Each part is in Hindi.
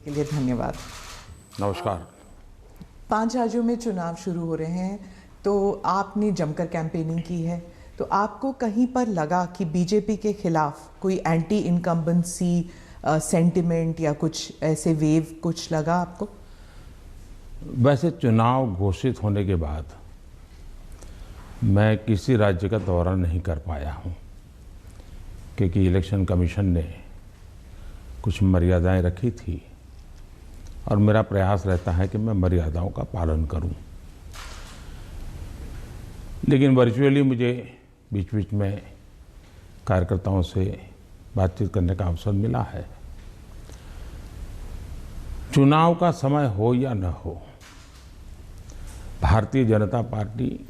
के लिए धन्यवाद। नमस्कार। 5 राज्यों में चुनाव शुरू हो रहे हैं, तो आपने जमकर कैंपेनिंग की है, तो आपको कहीं पर लगा कि बीजेपी के खिलाफ कोई एंटी इनकम्बेंसी सेंटिमेंट या कुछ ऐसे वेव कुछ लगा आपको? वैसे चुनाव घोषित होने के बाद मैं किसी राज्य का दौरा नहीं कर पाया हूं, क्योंकि इलेक्शन कमीशन ने कुछ मर्यादाएं रखी थी और मेरा प्रयास रहता है कि मैं मर्यादाओं का पालन करूं। लेकिन वर्चुअली मुझे बीच बीच में कार्यकर्ताओं से बातचीत करने का अवसर मिला है। चुनाव का समय हो या न हो, भारतीय जनता पार्टी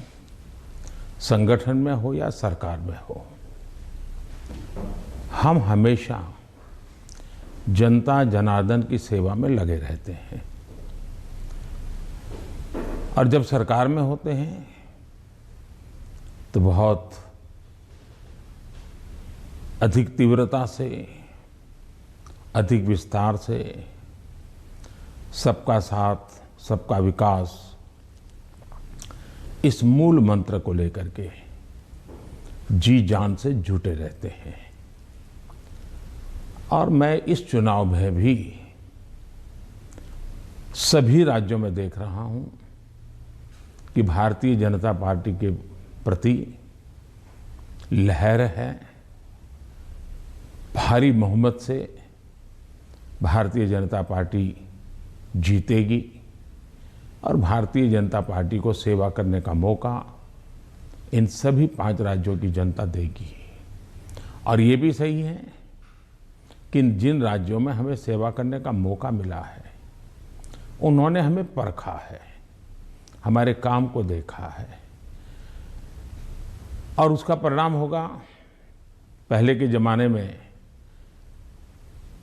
संगठन में हो या सरकार में हो, हम हमेशा जनता जनार्दन की सेवा में लगे रहते हैं। और जब सरकार में होते हैं तो बहुत अधिक तीव्रता से, अधिक विस्तार से सबका साथ, सबका विकास, इस मूल मंत्र को लेकर के जी जान से जुटे रहते हैं। और मैं इस चुनाव में भी सभी राज्यों में देख रहा हूं कि भारतीय जनता पार्टी के प्रति लहर है। भारी बहुमत से भारतीय जनता पार्टी जीतेगी और भारतीय जनता पार्टी को सेवा करने का मौका इन सभी 5 राज्यों की जनता देगी। और ये भी सही है कि जिन राज्यों में हमें सेवा करने का मौका मिला है, उन्होंने हमें परखा है, हमारे काम को देखा है और उसका परिणाम होगा। पहले के ज़माने में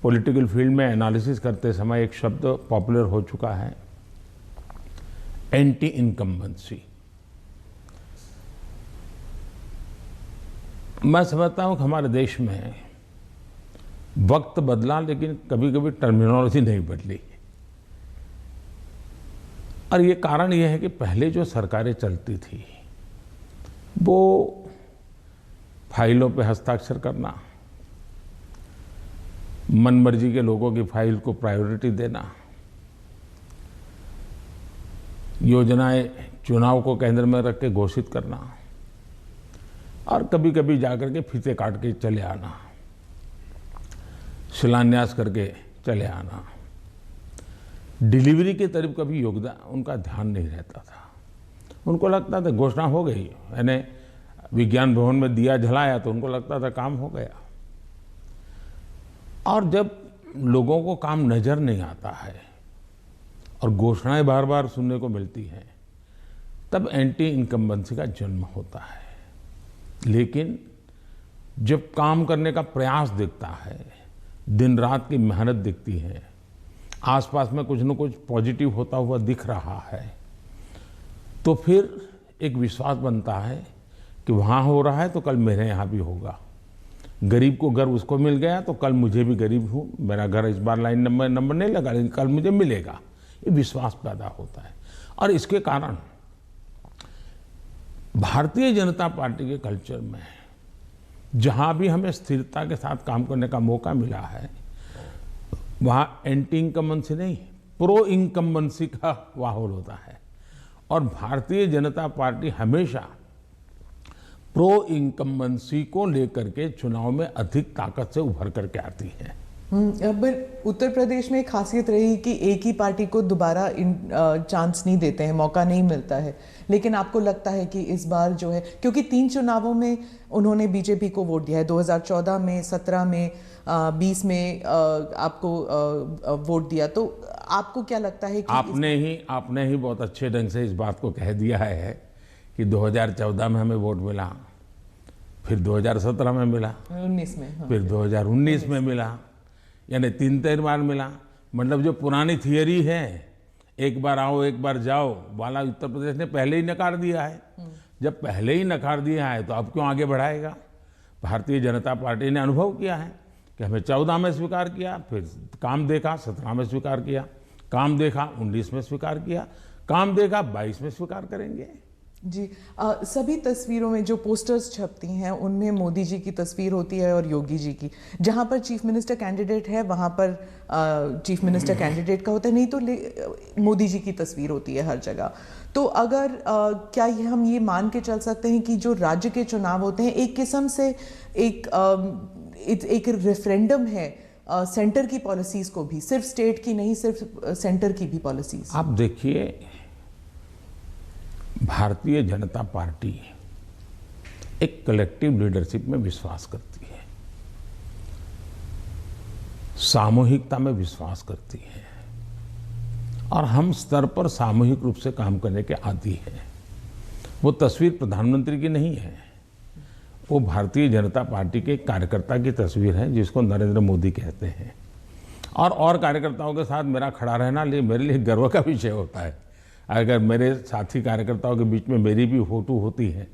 पॉलिटिकल फील्ड में एनालिसिस करते समय एक शब्द पॉपुलर हो चुका है, एंटी इनकम्बेंसी। मैं समझता हूं कि हमारे देश में वक्त बदला, लेकिन कभी कभी टर्मिनोलॉजी नहीं बदली। और ये कारण ये है कि पहले जो सरकारें चलती थी वो फाइलों पे हस्ताक्षर करना, मनमर्जी के लोगों की फाइल को प्रायोरिटी देना, योजनाएं चुनाव को केंद्र में रख के घोषित करना और कभी कभी जाकर के फीते काट के चले आना, शिलान्यास करके चले आना। डिलीवरी की तरफ कभी योगदान उनका ध्यान नहीं रहता था। उनको लगता था घोषणा हो गई, यानी विज्ञान भवन में दिया जलाया तो उनको लगता था काम हो गया। और जब लोगों को काम नजर नहीं आता है और घोषणाएं बार बार सुनने को मिलती हैं, तब एंटी इनकम्बेंसी का जन्म होता है। लेकिन जब काम करने का प्रयास दिखता है, दिन रात की मेहनत दिखती है, आसपास में कुछ न कुछ पॉजिटिव होता हुआ दिख रहा है, तो फिर एक विश्वास बनता है कि वहाँ हो रहा है तो कल मेरे यहाँ भी होगा। गरीब को घर उसको मिल गया तो कल मुझे भी गरीब हूँ, मेरा घर इस बार लाइन नंबर नहीं लगा लेकिन कल मुझे मिलेगा। ये विश्वास पैदा होता है। और इसके कारण भारतीय जनता पार्टी के कल्चर में जहाँ भी हमें स्थिरता के साथ काम करने का मौका मिला है, वहाँ एंटी इनकम्बेंसी नहीं, प्रो इनकम्बेंसी का माहौल होता है। और भारतीय जनता पार्टी हमेशा प्रो इनकम्बेंसी को लेकर के चुनाव में अधिक ताकत से उभर करके आती है। पर उत्तर प्रदेश में एक खासियत रही कि एक ही पार्टी को दोबारा चांस नहीं देते हैं, मौका नहीं मिलता है। लेकिन आपको लगता है कि इस बार जो है, क्योंकि 3 चुनावों में उन्होंने बीजेपी को वोट दिया है, 2014 में, 17 में, 20 में आपको वोट दिया, तो आपको क्या लगता है कि आपने ही बहुत अच्छे ढंग से इस बात को कह दिया है कि 2014 में हमें वोट मिला, फिर 2017 में मिला, 19 में, हाँ, फिर 2019 में मिला, यानी 3 बार मिला। मतलब जो पुरानी थियरी है, एक बार आओ एक बार जाओ वाला, उत्तर प्रदेश ने पहले ही नकार दिया है। जब पहले ही नकार दिया है तो अब क्यों आगे बढ़ाएगा? भारतीय जनता पार्टी ने अनुभव किया है कि हमें 14 में स्वीकार किया, फिर काम देखा 17 में स्वीकार किया, काम देखा 19 में स्वीकार किया, काम देखा 22 में स्वीकार करेंगे। जी, सभी तस्वीरों में जो पोस्टर्स छपती हैं उनमें मोदी जी की तस्वीर होती है और योगी जी की। जहां पर चीफ मिनिस्टर कैंडिडेट है वहां पर चीफ मिनिस्टर कैंडिडेट का होता है, नहीं तो मोदी जी की तस्वीर होती है हर जगह। तो अगर क्या हम ये मान के चल सकते हैं कि जो राज्य के चुनाव होते हैं एक किस्म से एक रेफरेंडम है सेंटर की पॉलिसीज को भी, सिर्फ स्टेट की नहीं, सिर्फ सेंटर की भी पॉलिसीज। आप देखिए, भारतीय जनता पार्टी एक कलेक्टिव लीडरशिप में विश्वास करती है, सामूहिकता में विश्वास करती है, और हम स्तर पर सामूहिक रूप से काम करने के आदी हैं। वो तस्वीर प्रधानमंत्री की नहीं है, वो भारतीय जनता पार्टी के कार्यकर्ता की तस्वीर है जिसको नरेंद्र मोदी कहते हैं। और कार्यकर्ताओं के साथ मेरा खड़ा रहना मेरे लिए गर्व का विषय होता है। अगर मेरे साथी कार्यकर्ताओं के बीच में मेरी भी फोटो होती है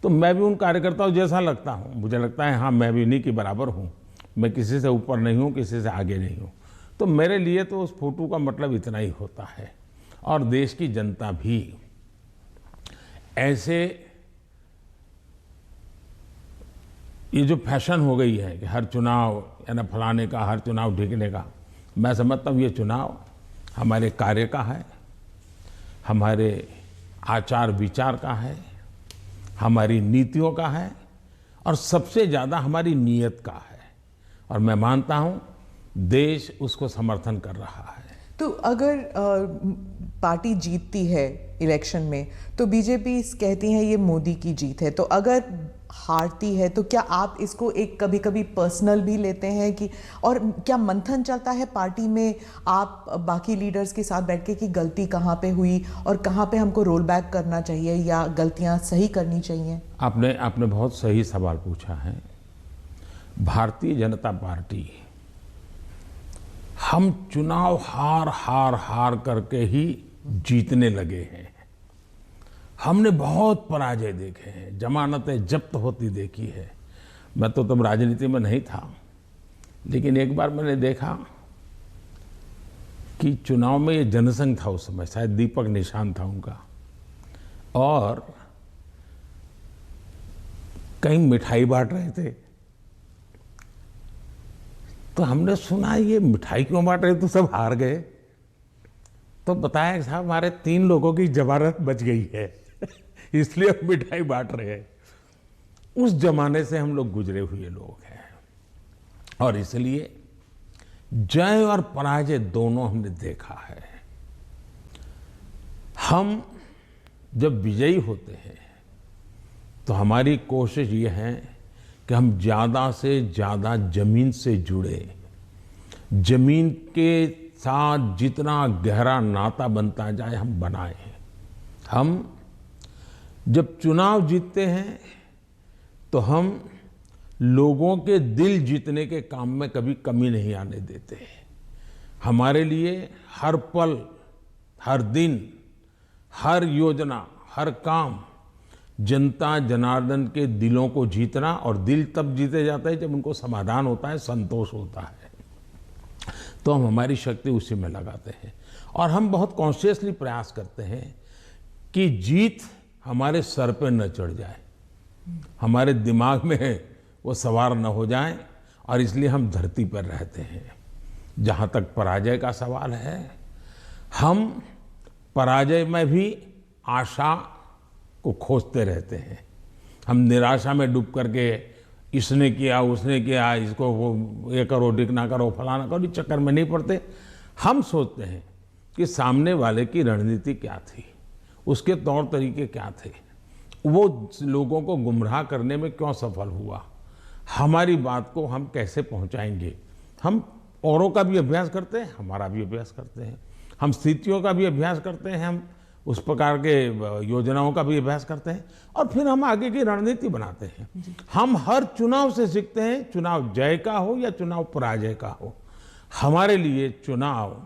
तो मैं भी उन कार्यकर्ताओं जैसा लगता हूँ। मुझे लगता है हाँ, मैं भी इन्हीं के बराबर हूँ, मैं किसी से ऊपर नहीं हूँ, किसी से आगे नहीं हूँ। तो मेरे लिए तो उस फोटो का मतलब इतना ही होता है। और देश की जनता भी ऐसे, ये जो फैशन हो गई है कि हर चुनाव या ना फलाने का, हर चुनाव ढीकने का, मैं समझता हूँ ये चुनाव हमारे कार्य का है, हमारे आचार विचार का है, हमारी नीतियों का है, और सबसे ज़्यादा हमारी नीयत का है। और मैं मानता हूँ देश उसको समर्थन कर रहा है। तो अगर पार्टी जीतती है इलेक्शन में तो बीजेपी कहती है ये मोदी की जीत है, तो अगर हारती है तो क्या आप इसको एक कभी कभी पर्सनल भी लेते हैं कि, और क्या मंथन चलता है पार्टी में आप बाकी लीडर्स के साथ बैठ के कि गलती कहाँ पे हुई और कहाँ पे हमको रोल बैक करना चाहिए या गलतियाँ सही करनी चाहिए? आपने बहुत सही सवाल पूछा है। भारतीय जनता पार्टी, हम चुनाव हार करके ही जीतने लगे हैं। हमने बहुत पराजय देखे हैं, जमानतें जब्त होती देखी है। मैं तो तब राजनीति में नहीं था, लेकिन एक बार मैंने देखा कि चुनाव में ये जनसंघ था, उस समय शायद दीपक निशान था उनका, और कहीं मिठाई बांट रहे थे। तो हमने सुना ये मिठाई क्यों बांट रहे, तो सब हार गए। तो बताया कि साहब हमारे 3 लोगों की जमानत बच गई है इसलिए हम मिठाई बांट रहे हैं। उस जमाने से हम लोग गुजरे हुए लोग हैं, और इसलिए जय और पराजय दोनों हमने देखा है। हम जब विजयी होते हैं तो हमारी कोशिश ये है कि हम ज़्यादा से ज़्यादा जमीन से जुड़े, जमीन के साथ जितना गहरा नाता बनता जाए हम बनाएं। हम जब चुनाव जीतते हैं तो हम लोगों के दिल जीतने के काम में कभी कमी नहीं आने देते। हमारे लिए हर पल, हर दिन, हर योजना, हर काम जनता जनार्दन के दिलों को जीतना, और दिल तब जीते जाता है जब उनको समाधान होता है, संतोष होता है। तो हम हमारी शक्ति उसी में लगाते हैं, और हम बहुत कॉन्शियसली प्रयास करते हैं कि जीत हमारे सर पे न चढ़ जाए, हमारे दिमाग में वो सवार न हो जाए, और इसलिए हम धरती पर रहते हैं। जहाँ तक पराजय का सवाल है, हम पराजय में भी आशा को खोजते रहते हैं। हम निराशा में डूब करके इसने किया, उसने किया, इसको वो ये करो, डिक ना करो, फलाना करो, इस चक्कर में नहीं पड़ते। हम सोचते हैं कि सामने वाले की रणनीति क्या थी, उसके तौर तरीके क्या थे, वो लोगों को गुमराह करने में क्यों सफल हुआ, हमारी बात को हम कैसे पहुंचाएंगे। हम औरों का भी अभ्यास करते हैं, हमारा भी अभ्यास करते हैं, हम स्थितियों का भी अभ्यास करते हैं, हम उस प्रकार के योजनाओं का भी अभ्यास करते हैं, और फिर हम आगे की रणनीति बनाते हैं। हम हर चुनाव से सीखते हैं, चुनाव जय का हो या चुनाव पराजय का हो। हमारे लिए चुनाव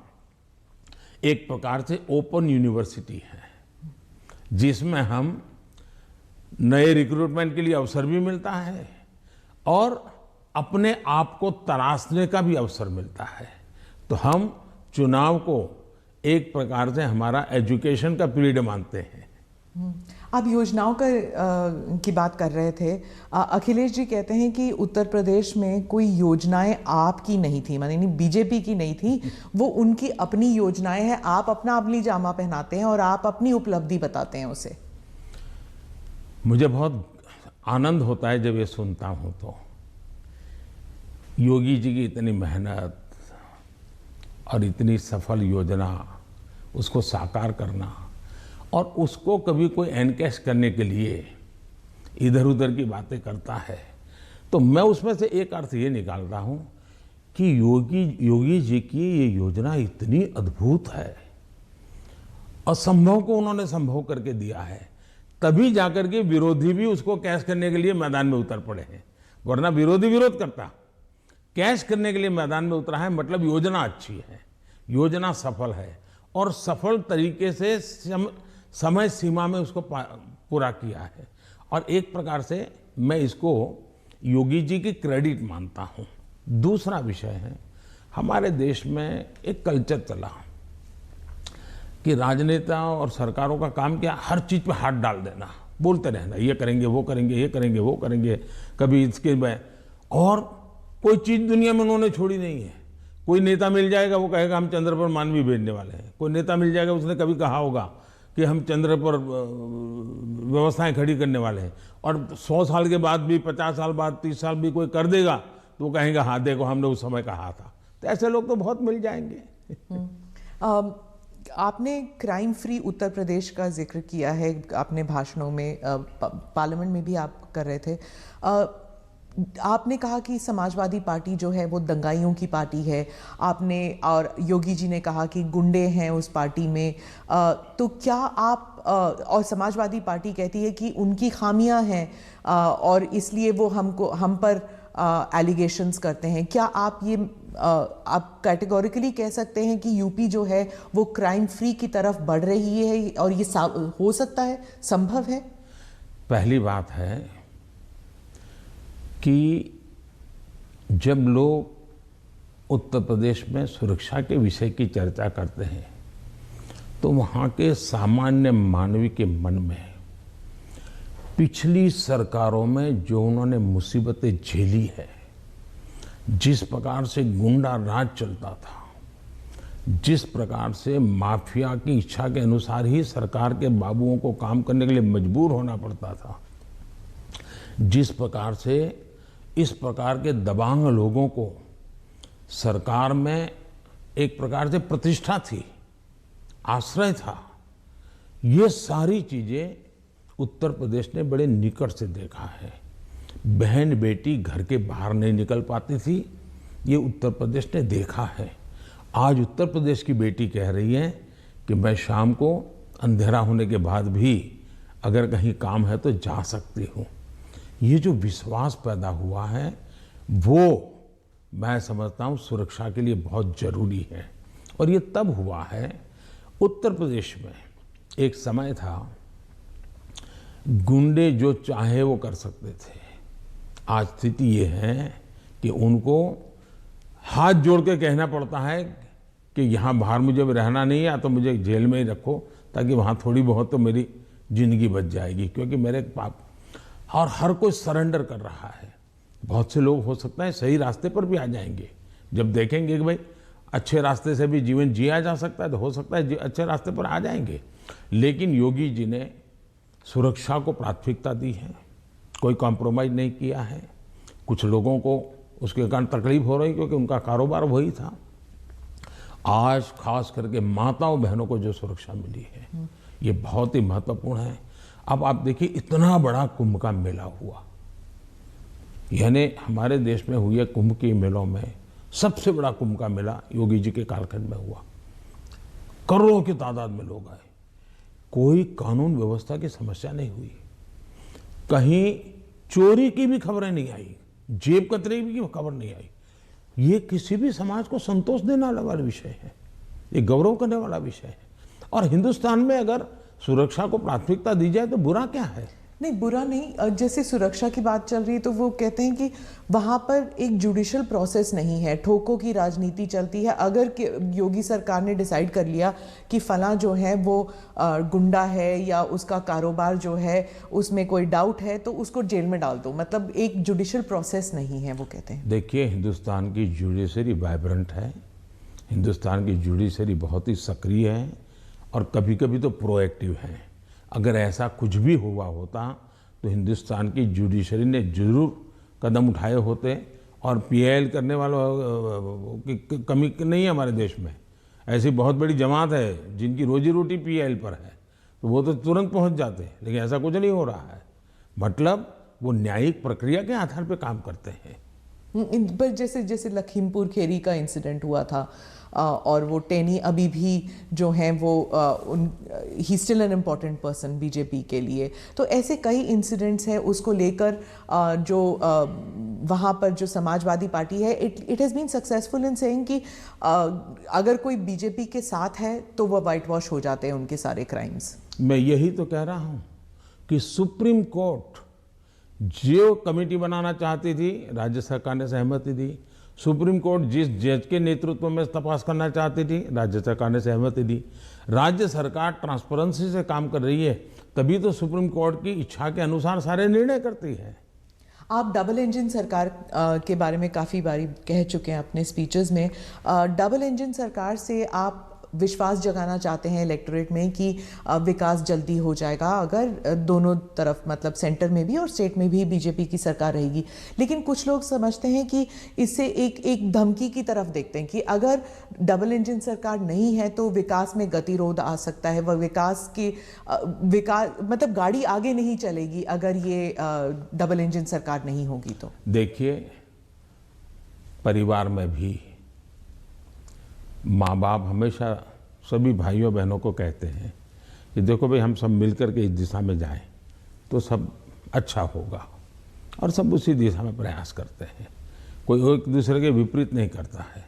एक प्रकार से ओपन यूनिवर्सिटी है, जिसमें हम नए रिक्रूटमेंट के लिए अवसर भी मिलता है, और अपने आप को तराशने का भी अवसर मिलता है। तो हम चुनाव को एक प्रकार से हमारा एजुकेशन का पीरियड मानते हैं। आप योजनाओं की बात कर रहे थे। अखिलेश जी कहते हैं कि उत्तर प्रदेश में कोई योजनाएं आपकी नहीं थी, माने बीजेपी की नहीं थी, वो उनकी अपनी योजनाएं हैं। आप अपना अमली जामा पहनाते हैं और आप अपनी उपलब्धि बताते हैं उसे। मुझे बहुत आनंद होता है जब ये सुनता हूं तो। योगी जी की इतनी मेहनत और इतनी सफल योजना, उसको साकार करना और उसको कभी कोई एनकैश करने के लिए इधर उधर की बातें करता है, तो मैं उसमें से एक अर्थ ये निकालता हूं कि योगी जी की ये योजना इतनी अद्भुत है, असंभव को उन्होंने संभव करके दिया है, तभी जाकर के विरोधी भी उसको कैश करने के लिए मैदान में उतर पड़े हैं। वरना विरोधी विरोध करता, कैश करने के लिए मैदान में उतरा है, मतलब योजना अच्छी है, योजना सफल है और सफल तरीके से समय सीमा में उसको पूरा किया है। और एक प्रकार से मैं इसको योगी जी की क्रेडिट मानता हूँ। दूसरा विषय है, हमारे देश में एक कल्चर चला कि राजनेता और सरकारों का काम क्या, हर चीज पे हाथ डाल देना, बोलते रहना, ये करेंगे वो करेंगे, ये करेंगे वो करेंगे, कभी इसके में। और कोई चीज दुनिया में उन्होंने छोड़ी नहीं है। कोई नेता मिल जाएगा, वो कहेगा हम चंद्र पर मानवी भेजने वाले हैं। कोई नेता मिल जाएगा, उसने कभी कहा होगा कि हम चंद्र पर व्यवस्थाएं खड़ी करने वाले हैं। और 100 साल के बाद भी, 50 साल बाद, 30 साल भी कोई कर देगा तो वो कहेंगे हाँ देखो हमने उस समय कहा था। तो ऐसे लोग तो बहुत मिल जाएंगे। आपने क्राइम फ्री उत्तर प्रदेश का जिक्र किया है आपने भाषणों में, पार्लियामेंट में भी आप कर रहे थे। आपने कहा कि समाजवादी पार्टी जो है वो दंगाइयों की पार्टी है, आपने, और योगी जी ने कहा कि गुंडे हैं उस पार्टी में। तो क्या आप, और समाजवादी पार्टी कहती है कि उनकी खामियां हैं और इसलिए वो हम पर एलिगेशंस करते हैं। क्या आप ये आप कैटेगोरिकली कह सकते हैं कि यूपी जो है वो क्राइम फ्री की तरफ बढ़ रही है और ये हो सकता है, संभव है? पहली बात है कि जब लोग उत्तर प्रदेश में सुरक्षा के विषय की चर्चा करते हैं तो वहाँ के सामान्य मानवी के मन में पिछली सरकारों में जो उन्होंने मुसीबतें झेली है, जिस प्रकार से गुंडा राज चलता था, जिस प्रकार से माफिया की इच्छा के अनुसार ही सरकार के बाबुओं को काम करने के लिए मजबूर होना पड़ता था, जिस प्रकार से इस प्रकार के दबांग लोगों को सरकार में एक प्रकार से प्रतिष्ठा थी, आश्रय था, ये सारी चीजें उत्तर प्रदेश ने बड़े निकट से देखा है। बहन बेटी घर के बाहर नहीं निकल पाती थी, ये उत्तर प्रदेश ने देखा है। आज उत्तर प्रदेश की बेटी कह रही है कि मैं शाम को अंधेरा होने के बाद भी अगर कहीं काम है तो जा सकती हूँ। ये जो विश्वास पैदा हुआ है वो मैं समझता हूँ सुरक्षा के लिए बहुत जरूरी है। और ये तब हुआ है, उत्तर प्रदेश में एक समय था गुंडे जो चाहे वो कर सकते थे। आज स्थिति ये है कि उनको हाथ जोड़ के कहना पड़ता है कि यहाँ बाहर मुझे रहना नहीं है तो मुझे जेल में ही रखो, ताकि वहाँ थोड़ी बहुत तो मेरी जिंदगी बच जाएगी, क्योंकि मेरे पाप। और हर कोई सरेंडर कर रहा है। बहुत से लोग हो सकता है सही रास्ते पर भी आ जाएंगे, जब देखेंगे कि भाई अच्छे रास्ते से भी जीवन जिया जा सकता है तो हो सकता है अच्छे रास्ते पर आ जाएंगे। लेकिन योगी जी ने सुरक्षा को प्राथमिकता दी है, कोई कॉम्प्रोमाइज नहीं किया है। कुछ लोगों को उसके कारण तकलीफ हो रही क्योंकि उनका कारोबार वही था। आज खास करके माताओं बहनों को जो सुरक्षा मिली है ये बहुत ही महत्वपूर्ण है। अब आप देखिए इतना बड़ा कुंभ का मेला हुआ, यानी हमारे देश में हुए कुंभ के मेलों में सबसे बड़ा कुंभ का मेला योगी जी के कालखंड में हुआ। करोड़ों की तादाद में लोग आए, कोई कानून व्यवस्था की समस्या नहीं हुई, कहीं चोरी की भी खबरें नहीं आई, जेब कतरे की खबर नहीं आई। ये किसी भी समाज को संतोष देने वाला विषय है, ये गौरव करने वाला विषय है। और हिंदुस्तान में अगर सुरक्षा को प्राथमिकता दी जाए तो बुरा क्या है? नहीं, बुरा नहीं। जैसे सुरक्षा की बात चल रही है तो वो कहते हैं कि वहाँ पर एक जुडिशियल प्रोसेस नहीं है, ठोकों की राजनीति चलती है। अगर योगी सरकार ने डिसाइड कर लिया कि फलां जो है वो गुंडा है या उसका कारोबार जो है उसमें कोई डाउट है तो उसको जेल में डाल दो, मतलब एक जुडिशियल प्रोसेस नहीं है, वो कहते हैं। देखिए, हिंदुस्तान की जुडिशरी वाइब्रेंट है, हिंदुस्तान की जुडिशरी बहुत ही सक्रिय है और कभी कभी तो प्रोएक्टिव है। अगर ऐसा कुछ भी हुआ होता तो हिंदुस्तान की जुडिशरी ने जरूर कदम उठाए होते और पीआईएल करने वालों की कमी नहीं है हमारे देश में। ऐसी बहुत बड़ी जमात है जिनकी रोजी रोटी पीआईएल पर है, तो वो तो तुरंत पहुंच जाते, लेकिन ऐसा कुछ नहीं हो रहा है। मतलब वो न्यायिक प्रक्रिया के आधार पर काम करते हैं। पर जैसे जैसे लखीमपुर खेरी का इंसिडेंट हुआ था और वो टेनी अभी भी जो हैं वो he still an important person BJP के लिए, तो ऐसे कई इंसिडेंट्स हैं उसको लेकर जो वहाँ पर जो समाजवादी पार्टी है it has been successful in saying कि अगर कोई बीजेपी के साथ है तो वह वाइट वॉश हो जाते हैं उनके सारे क्राइम्स। मैं यही तो कह रहा हूँ कि सुप्रीम कोर्ट जो कमेटी बनाना चाहती थी, राज्य सरकार ने सहमति दी। सुप्रीम कोर्ट जिस जज के नेतृत्व में तपास करना चाहती थी, राज्य सरकार ने सहमति दी। राज्य सरकार ट्रांसपेरेंसी से काम कर रही है, तभी तो सुप्रीम कोर्ट की इच्छा के अनुसार सारे निर्णय करती है। आप डबल इंजन सरकार के बारे में काफ़ी बारी कह चुके हैं अपने स्पीचेस में। डबल इंजन सरकार से आप विश्वास जगाना चाहते हैं इलेक्टोरेट में कि विकास जल्दी हो जाएगा अगर दोनों तरफ, मतलब सेंटर में भी और स्टेट में भी बीजेपी की सरकार रहेगी। लेकिन कुछ लोग समझते हैं कि इससे एक धमकी की तरफ देखते हैं कि अगर डबल इंजन सरकार नहीं है तो विकास में गतिरोध आ सकता है, वह विकास मतलब गाड़ी आगे नहीं चलेगी अगर ये डबल इंजन सरकार नहीं होगी तो। देखिए, परिवार में भी माँ बाप हमेशा सभी भाइयों बहनों को कहते हैं कि देखो भाई, हम सब मिलकर के इस दिशा में जाएं तो सब अच्छा होगा, और सब उसी दिशा में प्रयास करते हैं। कोई एक दूसरे के विपरीत नहीं करता है।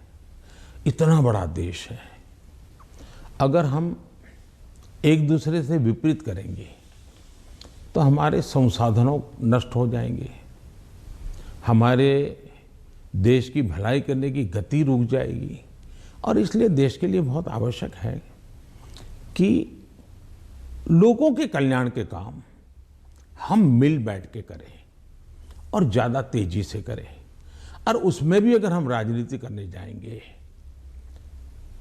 इतना बड़ा देश है, अगर हम एक दूसरे से विपरीत करेंगे तो हमारे संसाधनों नष्ट हो जाएंगे, हमारे देश की भलाई करने की गति रुक जाएगी। और इसलिए देश के लिए बहुत आवश्यक है कि लोगों के कल्याण के काम हम मिल बैठ के करें और ज़्यादा तेजी से करें। और उसमें भी अगर हम राजनीति करने जाएंगे,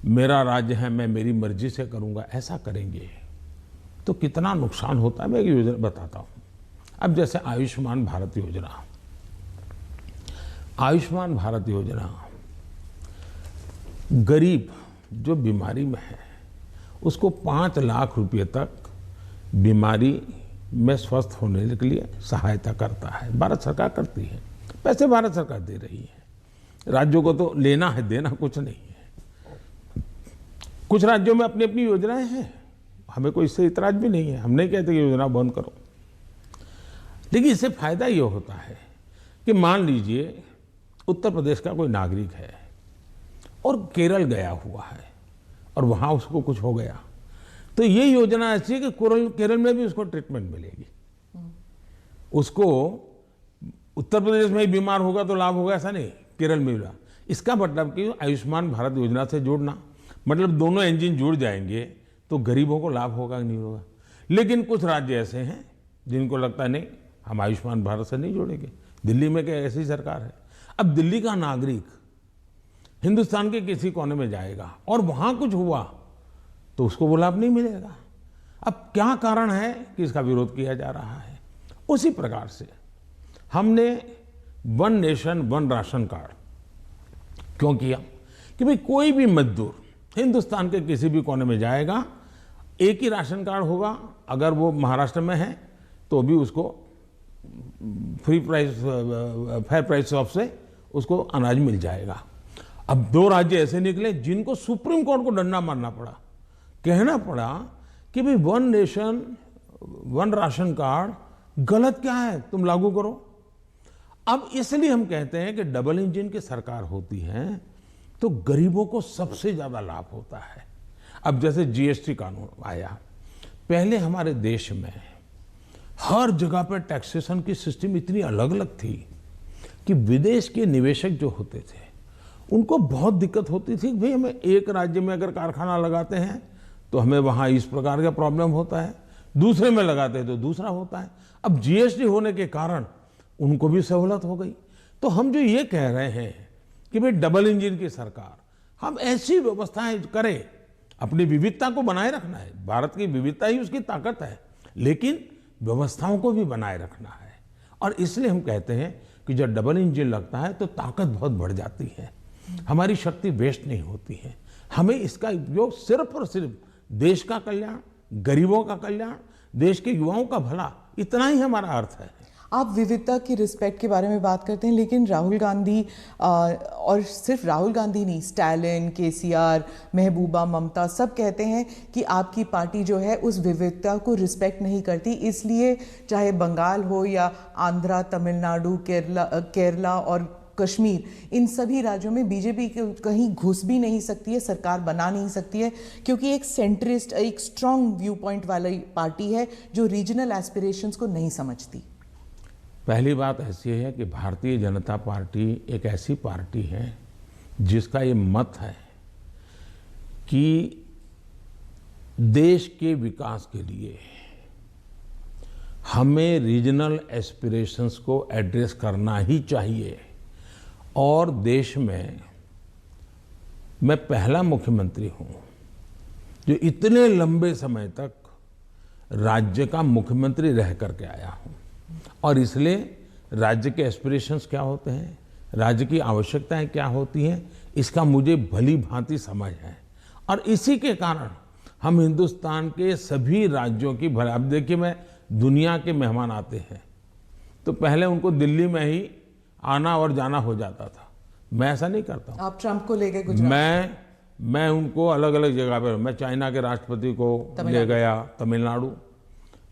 मेरा राज्य है, मैं मेरी मर्जी से करूंगा, ऐसा करेंगे तो कितना नुकसान होता है। मैं एक योजना बताता हूँ। अब जैसे आयुष्मान भारत योजना, आयुष्मान भारत योजना गरीब जो बीमारी में है उसको 5 लाख रुपए तक बीमारी में स्वस्थ होने के लिए सहायता करता है। भारत सरकार करती है, पैसे भारत सरकार दे रही है। राज्यों को तो लेना है, देना कुछ नहीं है। कुछ राज्यों में अपनी अपनी योजनाएं हैं, हमें कोई इससे इतराज भी नहीं है। हम नहीं कहते कि योजना बंद करो, लेकिन इससे फायदा ये होता है कि मान लीजिए उत्तर प्रदेश का कोई नागरिक है और केरल गया हुआ है और वहाँ उसको कुछ हो गया, तो ये योजना ऐसी है कि केरल में भी उसको ट्रीटमेंट मिलेगी। उसको उत्तर प्रदेश में ही बीमार होगा तो लाभ होगा ऐसा नहीं, केरल में भी। इसका मतलब कि आयुष्मान भारत योजना से जुड़ना मतलब दोनों इंजन जुड़ जाएंगे तो गरीबों को लाभ होगा कि नहीं होगा। लेकिन कुछ राज्य ऐसे हैं जिनको लगता है नहीं, हम आयुष्मान भारत से नहीं जोड़ेंगे। दिल्ली में क्या ऐसी सरकार है। अब दिल्ली का नागरिक हिंदुस्तान के किसी कोने में जाएगा और वहां कुछ हुआ तो उसको वो लाभ नहीं मिलेगा। अब क्या कारण है कि इसका विरोध किया जा रहा है। उसी प्रकार से हमने one nation one ration card क्यों किया कि भाई कोई भी मजदूर हिंदुस्तान के किसी भी कोने में जाएगा, एक ही राशन कार्ड होगा। अगर वो महाराष्ट्र में है तो भी उसको फेयर प्राइस ऑफ से उसको अनाज मिल जाएगा। अब 2 राज्य ऐसे निकले जिनको सुप्रीम कोर्ट को डंडा मारना पड़ा, कहना पड़ा कि भाई one nation one ration card गलत क्या है, तुम लागू करो। अब इसलिए हम कहते हैं कि डबल इंजन की सरकार होती है तो गरीबों को सबसे ज्यादा लाभ होता है। अब जैसे जीएसटी कानून आया, पहले हमारे देश में हर जगह पर टैक्सेशन की सिस्टम इतनी अलग अलग थी कि विदेश के निवेशक जो होते थे उनको बहुत दिक्कत होती थी। भाई हमें एक राज्य में अगर कारखाना लगाते हैं तो हमें वहाँ इस प्रकार का प्रॉब्लम होता है, दूसरे में लगाते हैं तो दूसरा होता है। अब जीएसटी होने के कारण उनको भी सहूलत हो गई। तो हम जो ये कह रहे हैं कि भाई डबल इंजन की सरकार, हम ऐसी व्यवस्थाएं करें, अपनी विविधता को बनाए रखना है, भारत की विविधता ही उसकी ताकत है, लेकिन व्यवस्थाओं को भी बनाए रखना है। और इसलिए हम कहते हैं कि जब डबल इंजन लगता है तो ताकत बहुत बढ़ जाती है, हमारी शक्ति वेस्ट नहीं होती है। हमें इसका उपयोग सिर्फ और सिर्फ देश का कल्याण, गरीबों का कल्याण, देश के युवाओं का भला, इतना ही हमारा अर्थ है। आप विविधता की रिस्पेक्ट के बारे में बात करते हैं, लेकिन राहुल गांधी और सिर्फ राहुल गांधी नहीं, स्टालिन, केसीआर, महबूबा, ममता सब कहते हैं कि आपकी पार्टी जो है उस विविधता को रिस्पेक्ट नहीं करती, इसलिए चाहे बंगाल हो या आंध्रा, तमिलनाडु, केरला और कश्मीर, इन सभी राज्यों में बीजेपी कहीं घुस भी नहीं सकती है, सरकार बना नहीं सकती है, क्योंकि एक सेंट्रिस्ट, एक स्ट्रॉन्ग व्यू पॉइंट वाली पार्टी है जो रीजनल एस्पिरेशंस को नहीं समझती। पहली बात ऐसी है कि भारतीय जनता पार्टी एक ऐसी पार्टी है जिसका ये मत है कि देश के विकास के लिए हमें रीजनल एस्पिरेशंस को एड्रेस करना ही चाहिए। और देश में मैं पहला मुख्यमंत्री हूं जो इतने लंबे समय तक राज्य का मुख्यमंत्री रह करके आया हूं, और इसलिए राज्य के एस्पिरेशंस क्या होते हैं, राज्य की आवश्यकताएं क्या होती हैं, इसका मुझे भली भांति समझ है। और इसी के कारण हम हिंदुस्तान के सभी राज्यों की अब देखिए, मैं दुनिया के मेहमान आते हैं तो पहले उनको दिल्ली में ही आना और जाना हो जाता था, मैं ऐसा नहीं करता हूं। आप ट्रंप को ले गए गुजरात? मैं उनको अलग अलग जगह पर, मैं चाइना के राष्ट्रपति को ले गया तमिलनाडु,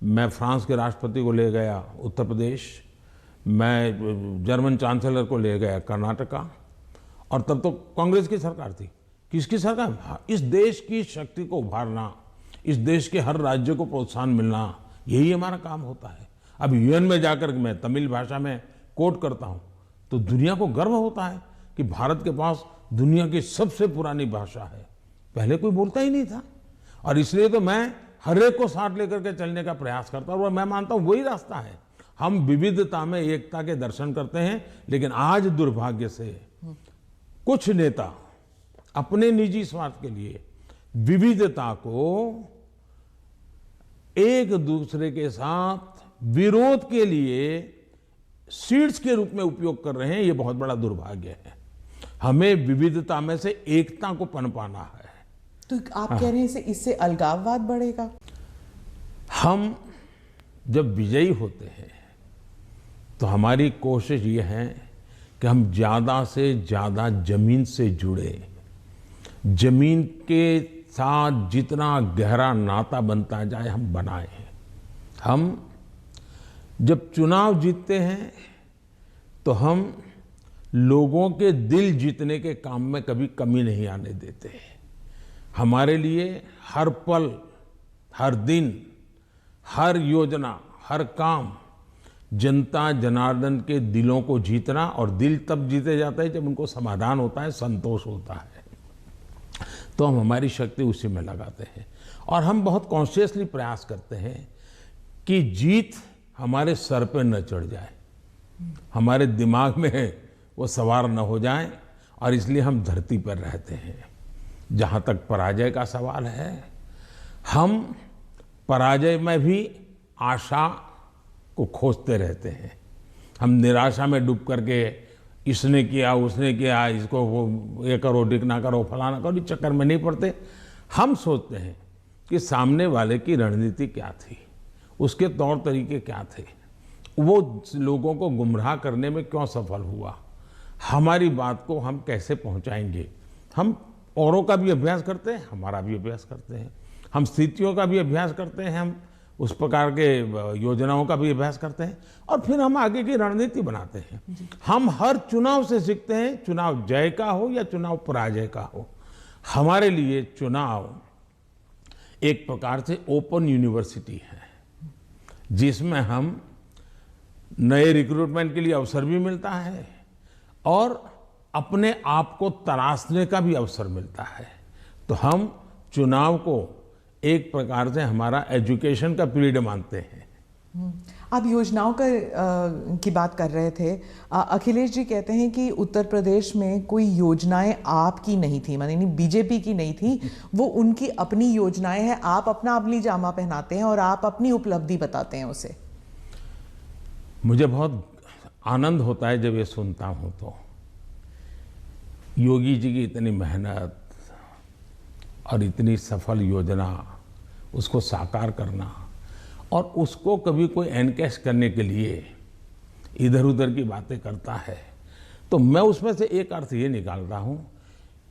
मैं फ्रांस के राष्ट्रपति को ले गया उत्तर प्रदेश, मैं जर्मन चांसलर को ले गया कर्नाटका, और तब तो कांग्रेस की सरकार थी। किसकी सरकार? इस देश की शक्ति को उभारना, इस देश के हर राज्य को प्रोत्साहन मिलना, यही हमारा काम होता है। अब यूएन में जाकर मैं तमिल भाषा में कोट करता हूं तो दुनिया को गर्व होता है कि भारत के पास दुनिया की सबसे पुरानी भाषा है, पहले कोई बोलता ही नहीं था। और इसलिए तो मैं हर एक को साथ लेकर के चलने का प्रयास करता हूं, और मैं मानता हूं वही रास्ता है। हम विविधता में एकता के दर्शन करते हैं, लेकिन आज दुर्भाग्य से कुछ नेता अपने निजी स्वार्थ के लिए विविधता को एक दूसरे के साथ विरोध के लिए सीड्स के रूप में उपयोग कर रहे हैं। ये बहुत बड़ा दुर्भाग्य है। हमें विविधता में से एकता को पनपाना है। तो आप कह रहे हैं इससे अलगाववाद बढ़ेगा? हम जब विजयी होते हैं तो हमारी कोशिश ये है कि हम ज्यादा से ज्यादा जमीन से जुड़े, जमीन के साथ जितना गहरा नाता बनता जाए हम बनाए। हम जब चुनाव जीतते हैं तो हम लोगों के दिल जीतने के काम में कभी कमी नहीं आने देते। हमारे लिए हर पल, हर दिन, हर योजना, हर काम जनता जनार्दन के दिलों को जीतना, और दिल तब जीते जाता है जब उनको समाधान होता है, संतोष होता है, तो हम हमारी शक्ति उसी में लगाते हैं। और हम बहुत कॉन्शियसली प्रयास करते हैं कि जीत हमारे सर पे न चढ़ जाए, हमारे दिमाग में वो सवार न हो जाए, और इसलिए हम धरती पर रहते हैं। जहाँ तक पराजय का सवाल है, हम पराजय में भी आशा को खोजते रहते हैं। हम निराशा में डूब करके इसने किया, उसने किया, इसको वो ये करो, डिक ना करो, फलाना करो, इस चक्कर में नहीं पड़ते। हम सोचते हैं कि सामने वाले की रणनीति क्या थी, उसके तौर तरीके क्या थे, वो लोगों को गुमराह करने में क्यों सफल हुआ, हमारी बात को हम कैसे पहुंचाएंगे। हम औरों का भी अभ्यास करते हैं, हमारा भी अभ्यास करते हैं, हम स्थितियों का भी अभ्यास करते हैं, हम उस प्रकार के योजनाओं का भी अभ्यास करते हैं, और फिर हम आगे की रणनीति बनाते हैं। हम हर चुनाव से सीखते हैं, चुनाव जय का हो या चुनाव पराजय का हो। हमारे लिए चुनाव एक प्रकार से ओपन यूनिवर्सिटी है। जिसमें हम नए रिक्रूटमेंट के लिए अवसर भी मिलता है और अपने आप को तराशने का भी अवसर मिलता है। तो हम चुनाव को एक प्रकार से हमारा एजुकेशन का पीरियड मानते हैं। आप योजनाओं की बात कर रहे थे। अखिलेश जी कहते हैं कि उत्तर प्रदेश में कोई योजनाएं आपकी नहीं थी, माने बीजेपी की नहीं थी, वो उनकी अपनी योजनाएं हैं। आप अपना अमली जामा पहनाते हैं और आप अपनी उपलब्धि बताते हैं उसे। मुझे बहुत आनंद होता है जब ये सुनता हूं तो। योगी जी की इतनी मेहनत और इतनी सफल योजना, उसको साकार करना और उसको कभी कोई एनकैश करने के लिए इधर उधर की बातें करता है, तो मैं उसमें से एक अर्थ ये निकालता हूं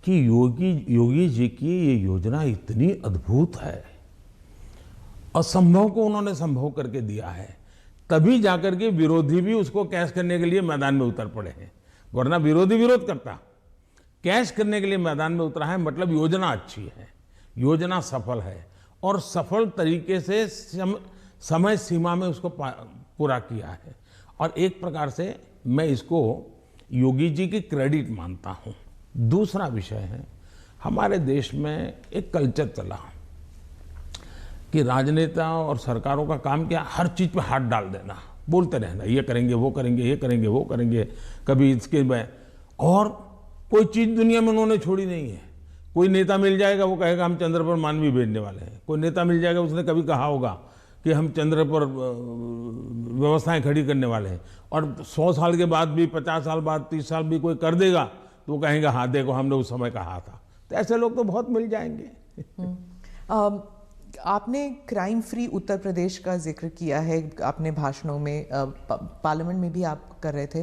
कि योगी जी की ये योजना इतनी अद्भुत है, असंभव को उन्होंने संभव करके दिया है, तभी जाकर के विरोधी भी उसको कैश करने के लिए मैदान में उतर पड़े हैं। वरना विरोधी विरोध करता, कैश करने के लिए मैदान में उतरा है, मतलब योजना अच्छी है, योजना सफल है और सफल तरीके से समय सीमा में उसको पूरा किया है। और एक प्रकार से मैं इसको योगी जी की क्रेडिट मानता हूं। दूसरा विषय है, हमारे देश में एक कल्चर चला कि राजनेता और सरकारों का काम क्या, हर चीज पे हाथ डाल देना, बोलते रहना, ये करेंगे वो करेंगे, ये करेंगे वो करेंगे, कभी इसके में। और कोई चीज दुनिया में उन्होंने छोड़ी नहीं है। कोई नेता मिल जाएगा, वो कहेगा हम चंद्र पर मानवी भेजने वाले हैं। कोई नेता मिल जाएगा, उसने कभी कहा होगा कि हम चंद्र पर व्यवस्थाएं खड़ी करने वाले हैं। और 100 साल के बाद भी, 50 साल बाद, 30 साल भी कोई कर देगा तो वो कहेंगे हाँ देखो हमने उस समय कहा था। तो ऐसे लोग तो बहुत मिल जाएंगे। आपने क्राइम फ्री उत्तर प्रदेश का जिक्र किया है आपने भाषणों में, पार्लियामेंट में भी आप कर रहे थे।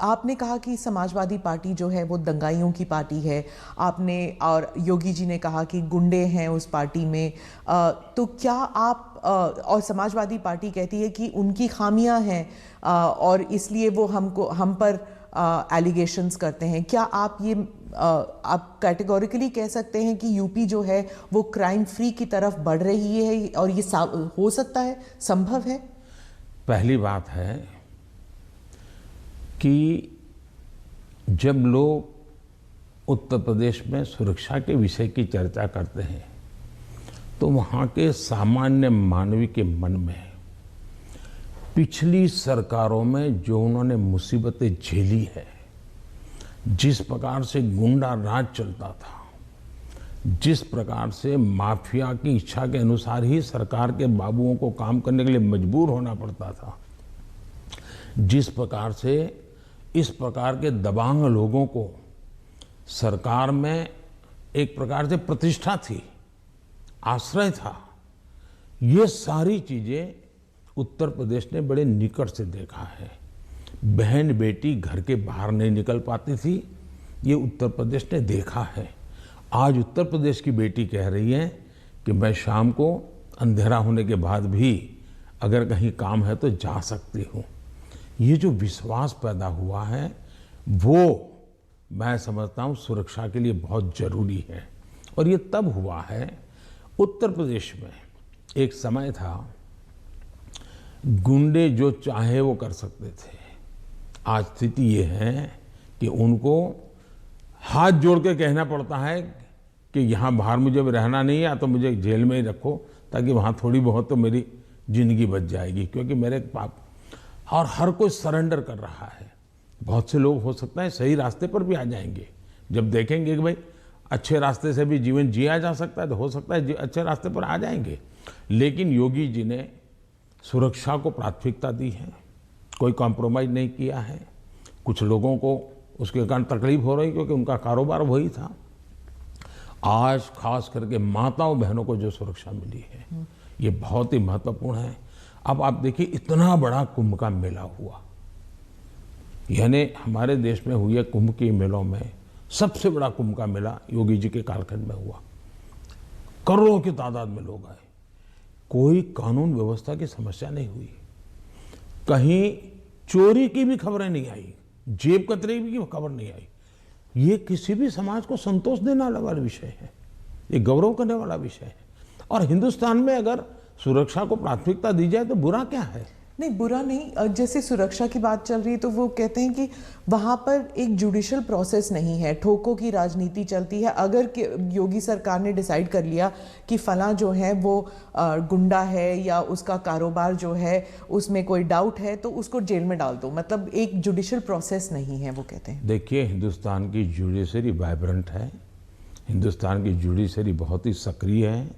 आपने कहा कि समाजवादी पार्टी जो है वो दंगाइयों की पार्टी है, आपने, और योगी जी ने कहा कि गुंडे हैं उस पार्टी में। तो क्या आप, और समाजवादी पार्टी कहती है कि उनकी खामियां हैं और इसलिए वो हम पर एलिगेशंस करते हैं। क्या आप ये आप कैटेगोरिकली कह सकते हैं कि यूपी जो है वो क्राइम फ्री की तरफ बढ़ रही है और ये हो सकता है, संभव है? पहली बात है कि जब लोग उत्तर प्रदेश में सुरक्षा के विषय की चर्चा करते हैं तो वहाँ के सामान्य मानवी के मन में पिछली सरकारों में जो उन्होंने मुसीबतें झेली है, जिस प्रकार से गुंडा राज चलता था, जिस प्रकार से माफिया की इच्छा के अनुसार ही सरकार के बाबुओं को काम करने के लिए मजबूर होना पड़ता था, जिस प्रकार से इस प्रकार के दबंग लोगों को सरकार में एक प्रकार से प्रतिष्ठा थी, आश्रय था, ये सारी चीजें उत्तर प्रदेश ने बड़े निकट से देखा है। बहन बेटी घर के बाहर नहीं निकल पाती थी, ये उत्तर प्रदेश ने देखा है। आज उत्तर प्रदेश की बेटी कह रही है कि मैं शाम को अंधेरा होने के बाद भी अगर कहीं काम है तो जा सकती हूँ। ये जो विश्वास पैदा हुआ है वो मैं समझता हूँ सुरक्षा के लिए बहुत जरूरी है। और ये तब हुआ है, उत्तर प्रदेश में एक समय था गुंडे जो चाहे वो कर सकते थे। आज स्थिति ये है कि उनको हाथ जोड़ के कहना पड़ता है कि यहाँ बाहर मुझे रहना नहीं है तो मुझे जेल में ही रखो, ताकि वहाँ थोड़ी बहुत तो मेरी जिंदगी बच जाएगी, क्योंकि मेरे पाप। और हर कोई सरेंडर कर रहा है। बहुत से लोग हो सकता है सही रास्ते पर भी आ जाएंगे, जब देखेंगे कि भाई अच्छे रास्ते से भी जीवन जिया जा सकता है तो हो सकता है अच्छे रास्ते पर आ जाएंगे। लेकिन योगी जी ने सुरक्षा को प्राथमिकता दी है, कोई कॉम्प्रोमाइज नहीं किया है। कुछ लोगों को उसके कारण तकलीफ हो रही क्योंकि उनका कारोबार वही था। आज खास करके माताओं बहनों को जो सुरक्षा मिली है ये बहुत ही महत्वपूर्ण है। अब आप देखिए इतना बड़ा कुंभ का मेला हुआ, यानी हमारे देश में हुए कुंभ के मेलों में सबसे बड़ा कुंभ का मेला योगी जी के कालखंड में हुआ। करोड़ों की तादाद में लोग आए, कोई कानून व्यवस्था की समस्या नहीं हुई, कहीं चोरी की भी खबरें नहीं आई, जेब कतरे की खबर नहीं आई। ये किसी भी समाज को संतोष देने वाला विषय है, ये गौरव करने वाला विषय है। और हिंदुस्तान में अगर सुरक्षा को प्राथमिकता दी जाए तो बुरा क्या है? नहीं, बुरा नहीं। जैसे सुरक्षा की बात चल रही है तो वो कहते हैं कि वहाँ पर एक जुडिशियल प्रोसेस नहीं है, ठोकों की राजनीति चलती है। अगर योगी सरकार ने डिसाइड कर लिया कि फलां जो है वो गुंडा है या उसका कारोबार जो है उसमें कोई डाउट है तो उसको जेल में डाल दो, मतलब एक जुडिशियल प्रोसेस नहीं है, वो कहते हैं। देखिए, हिंदुस्तान की जुडिशरी वाइब्रेंट है, हिंदुस्तान की जुडिशरी बहुत ही सक्रिय है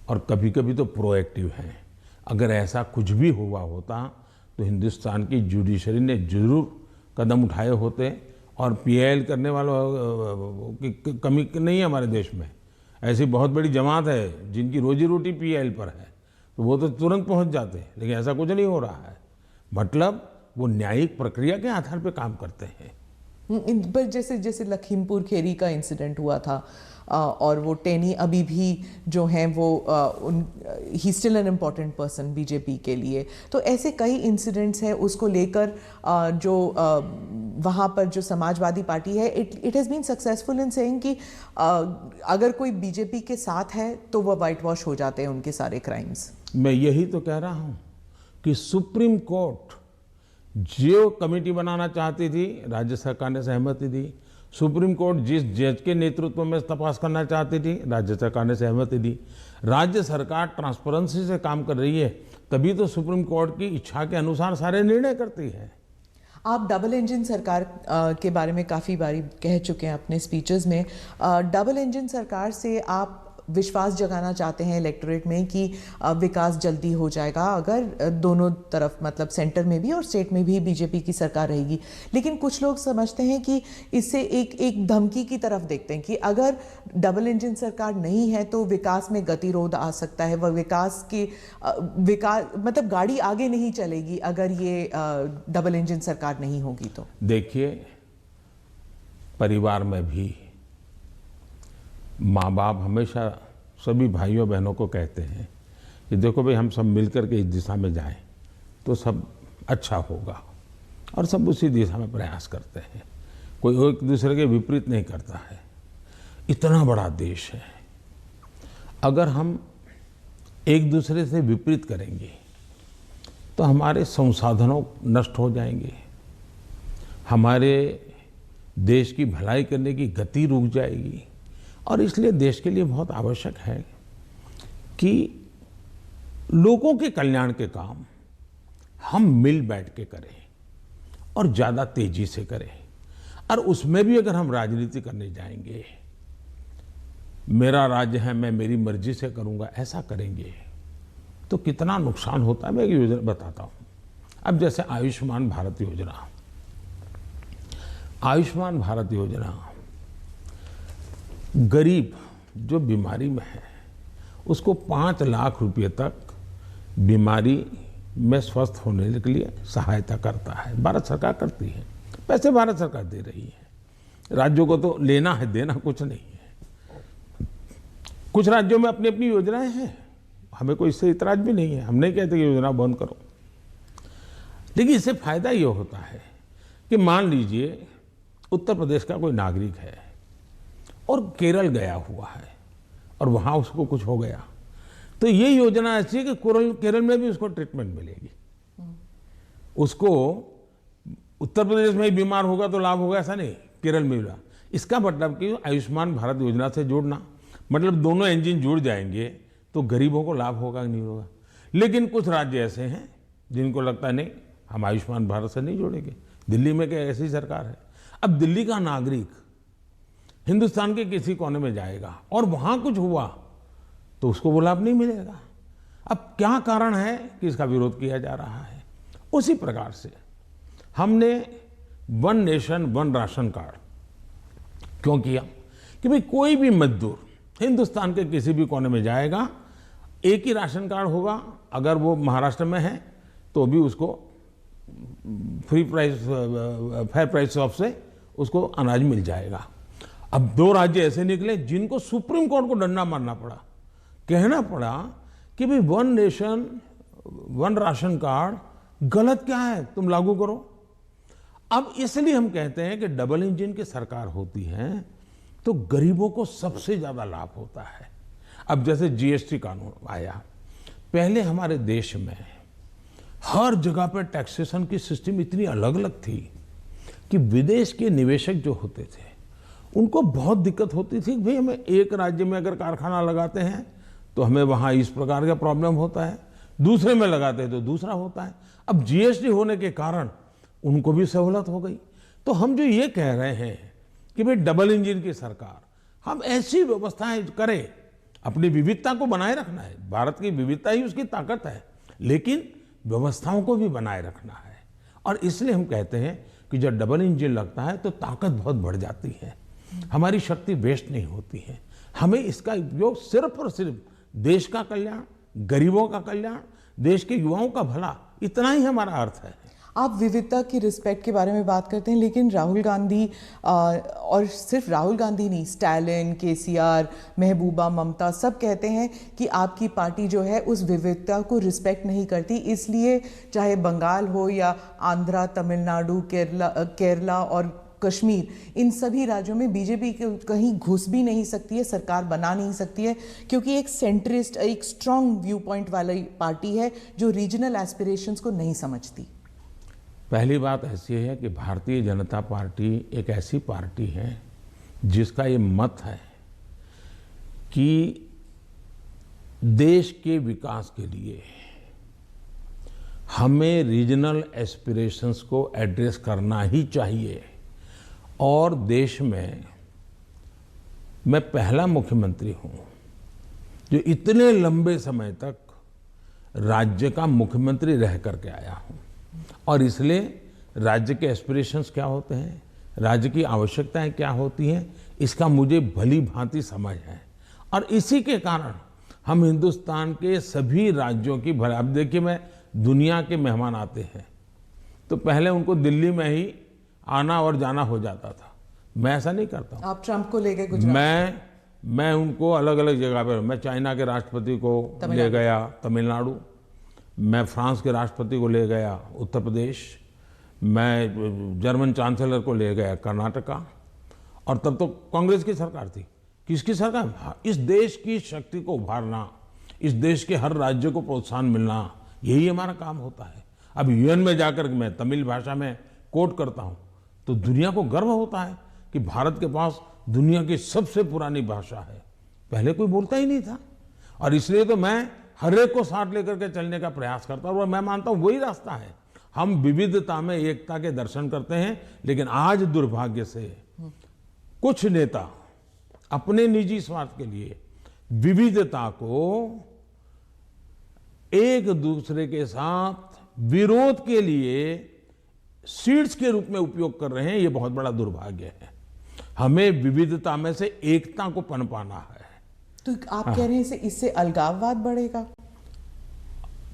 और कभी कभी तो प्रोएक्टिव है। अगर ऐसा कुछ भी हुआ होता तो हिंदुस्तान की जुडिशरी ने जरूर कदम उठाए होते और पीआईएल करने वालों की कमी नहीं है हमारे देश में। ऐसी बहुत बड़ी जमात है जिनकी रोजी रोटी पीआईएल पर है, तो वो तो तुरंत पहुंच जाते, लेकिन ऐसा कुछ नहीं हो रहा है। मतलब वो न्यायिक प्रक्रिया के आधार पर काम करते हैं। पर जैसे लखीमपुर खेरी का इंसिडेंट हुआ था और वो टेनी अभी भी जो हैं वो he still an important person BJP के लिए, तो ऐसे कई इंसिडेंट्स हैं उसको लेकर जो वहाँ पर जो समाजवादी पार्टी है it has been successful in saying कि अगर कोई बीजेपी के साथ है तो वह वाइट वॉश हो जाते हैं उनके सारे क्राइम्स। मैं यही तो कह रहा हूँ कि सुप्रीम कोर्ट जो कमेटी बनाना चाहती थी राज्य सरकार ने सहमति दी, सुप्रीम कोर्ट जिस जज के नेतृत्व में तपास करना चाहती थी राज्य सरकार ने सहमति दी। राज्य सरकार ट्रांसपेरेंसी से काम कर रही है, तभी तो सुप्रीम कोर्ट की इच्छा के अनुसार सारे निर्णय करती है। आप डबल इंजन सरकार के बारे में काफ़ी बारी कह चुके हैं अपने स्पीचेस में। डबल इंजन सरकार से आप विश्वास जगाना चाहते हैं इलेक्टोरेट में कि विकास जल्दी हो जाएगा अगर दोनों तरफ, मतलब सेंटर में भी और स्टेट में भी बीजेपी की सरकार रहेगी। लेकिन कुछ लोग समझते हैं कि इससे एक धमकी की तरफ देखते हैं कि अगर डबल इंजन सरकार नहीं है तो विकास में गतिरोध आ सकता है, वह विकास मतलब गाड़ी आगे नहीं चलेगी अगर ये डबल इंजन सरकार नहीं होगी तो। देखिए, परिवार में भी माँ बाप हमेशा सभी भाइयों बहनों को कहते हैं कि देखो भाई, हम सब मिलकर के इस दिशा में जाएं तो सब अच्छा होगा, और सब उसी दिशा में प्रयास करते हैं, कोई एक दूसरे के विपरीत नहीं करता है। इतना बड़ा देश है, अगर हम एक दूसरे से विपरीत करेंगे तो हमारे संसाधनों नष्ट हो जाएंगे, हमारे देश की भलाई करने की गति रुक जाएगी। और इसलिए देश के लिए बहुत आवश्यक है कि लोगों के कल्याण के काम हम मिल बैठ के करें और ज़्यादा तेजी से करें। और उसमें भी अगर हम राजनीति करने जाएंगे, मेरा राज्य है मैं मेरी मर्जी से करूंगा, ऐसा करेंगे तो कितना नुकसान होता है। मैं एक योजना बताता हूँ। अब जैसे आयुष्मान भारत योजना, आयुष्मान भारत योजना गरीब जो बीमारी में है उसको 5 लाख रुपए तक बीमारी में स्वस्थ होने के लिए सहायता करता है। भारत सरकार करती है, पैसे भारत सरकार दे रही है। राज्यों को तो लेना है, देना कुछ नहीं है। कुछ राज्यों में अपनी अपनी योजनाएं हैं, हमें कोई इससे इतराज भी नहीं है, हम नहीं कहते कि योजना बंद करो। लेकिन इससे फायदा ये होता है कि मान लीजिए उत्तर प्रदेश का कोई नागरिक है और केरल गया हुआ है और वहाँ उसको कुछ हो गया, तो ये योजना ऐसी है कि केरल में भी उसको ट्रीटमेंट मिलेगी। उसको उत्तर प्रदेश में ही बीमार होगा तो लाभ होगा ऐसा नहीं, केरल में भी। इसका मतलब कि आयुष्मान भारत योजना से जोड़ना मतलब दोनों इंजन जुड़ जाएंगे तो गरीबों को लाभ होगा कि नहीं होगा। लेकिन कुछ राज्य ऐसे हैं जिनको लगता है नहीं, हम आयुष्मान भारत से नहीं जोड़ेंगे। दिल्ली में क्या ऐसी सरकार है। अब दिल्ली का नागरिक हिंदुस्तान के किसी कोने में जाएगा और वहां कुछ हुआ तो उसको वो लाभ नहीं मिलेगा। अब क्या कारण है कि इसका विरोध किया जा रहा है। उसी प्रकार से हमने one nation one ration card क्यों किया कि भाई कोई भी मजदूर हिंदुस्तान के किसी भी कोने में जाएगा, एक ही राशन कार्ड होगा। अगर वो महाराष्ट्र में है तो भी उसको फेयर प्राइस ऑफ से उसको अनाज मिल जाएगा। अब 2 राज्य ऐसे निकले जिनको सुप्रीम कोर्ट को डंडा मारना पड़ा, कहना पड़ा कि भाई one nation one ration card गलत क्या है, तुम लागू करो। अब इसलिए हम कहते हैं कि डबल इंजन की सरकार होती है तो गरीबों को सबसे ज्यादा लाभ होता है। अब जैसे जीएसटी कानून आया पहले हमारे देश में हर जगह पर टैक्सेशन की सिस्टम इतनी अलग अलग थी कि विदेश के निवेशक जो होते थे उनको बहुत दिक्कत होती थी। भाई हमें एक राज्य में अगर कारखाना लगाते हैं तो हमें वहाँ इस प्रकार का प्रॉब्लम होता है, दूसरे में लगाते हैं तो दूसरा होता है। अब जीएसटी होने के कारण उनको भी सहूलत हो गई। तो हम जो ये कह रहे हैं कि भाई डबल इंजन की सरकार, हम ऐसी व्यवस्थाएं करें, अपनी विविधता को बनाए रखना है, भारत की विविधता ही उसकी ताकत है, लेकिन व्यवस्थाओं को भी बनाए रखना है। और इसलिए हम कहते हैं कि जब डबल इंजन लगता है तो ताकत बहुत बढ़ जाती है, हमारी शक्ति वेस्ट नहीं होती है। हमें इसका उपयोग सिर्फ और सिर्फ देश का कल्याण, गरीबों का कल्याण, देश के युवाओं का भला, इतना ही हमारा अर्थ है। आप विविधता की रिस्पेक्ट के बारे में बात करते हैं, लेकिन राहुल गांधी और सिर्फ राहुल गांधी नहीं, स्टालिन, केसीआर, महबूबा, ममता सब कहते हैं कि आपकी पार्टी जो है उस विविधता को रिस्पेक्ट नहीं करती, इसलिए चाहे बंगाल हो या आंध्रा, तमिलनाडु, केरला और कश्मीर, इन सभी राज्यों में बीजेपी कहीं घुस भी नहीं सकती है, सरकार बना नहीं सकती है, क्योंकि एक सेंट्रिस्ट, एक स्ट्रॉन्ग व्यू पॉइंट वाली पार्टी है जो रीजनल एस्पिरेशंस को नहीं समझती। पहली बात ऐसी है कि भारतीय जनता पार्टी एक ऐसी पार्टी है जिसका ये मत है कि देश के विकास के लिए हमें रीजनल एस्पिरेशंस को एड्रेस करना ही चाहिए। और देश में मैं पहला मुख्यमंत्री हूं जो इतने लंबे समय तक राज्य का मुख्यमंत्री रह करके आया हूं, और इसलिए राज्य के एस्पिरेशंस क्या होते हैं, राज्य की आवश्यकताएं क्या होती हैं, इसका मुझे भली भांति समझ है। और इसी के कारण हम हिंदुस्तान के सभी राज्यों की अब देखिए, मैं दुनिया के मेहमान आते हैं तो पहले उनको दिल्ली में ही आना और जाना हो जाता था, मैं ऐसा नहीं करता हूं। आप ट्रंप को ले गए गुजरात? मैं उनको अलग अलग जगह पर, मैं चाइना के राष्ट्रपति को ले गया तमिलनाडु, मैं फ्रांस के राष्ट्रपति को ले गया उत्तर प्रदेश, मैं जर्मन चांसलर को ले गया कर्नाटका, और तब तो कांग्रेस की सरकार थी। किसकी सरकार? इस देश की शक्ति को उभारना, इस देश के हर राज्य को प्रोत्साहन मिलना, यही हमारा काम होता है। अब यूएन में जाकर मैं तमिल भाषा में कोट करता हूं तो दुनिया को गर्व होता है कि भारत के पास दुनिया की सबसे पुरानी भाषा है, पहले कोई बोलता ही नहीं था। और इसलिए तो मैं हर एक को साथ लेकर के चलने का प्रयास करता हूं, और मैं मानता हूं वही रास्ता है। हम विविधता में एकता के दर्शन करते हैं, लेकिन आज दुर्भाग्य से कुछ नेता अपने निजी स्वार्थ के लिए विविधता को एक दूसरे के साथ विरोध के लिए सीड्स के रूप में उपयोग कर रहे हैं। ये बहुत बड़ा दुर्भाग्य है। हमें विविधता में से एकता को पनपाना है। तो आप कह रहे हैं इससे अलगाववाद बढ़ेगा?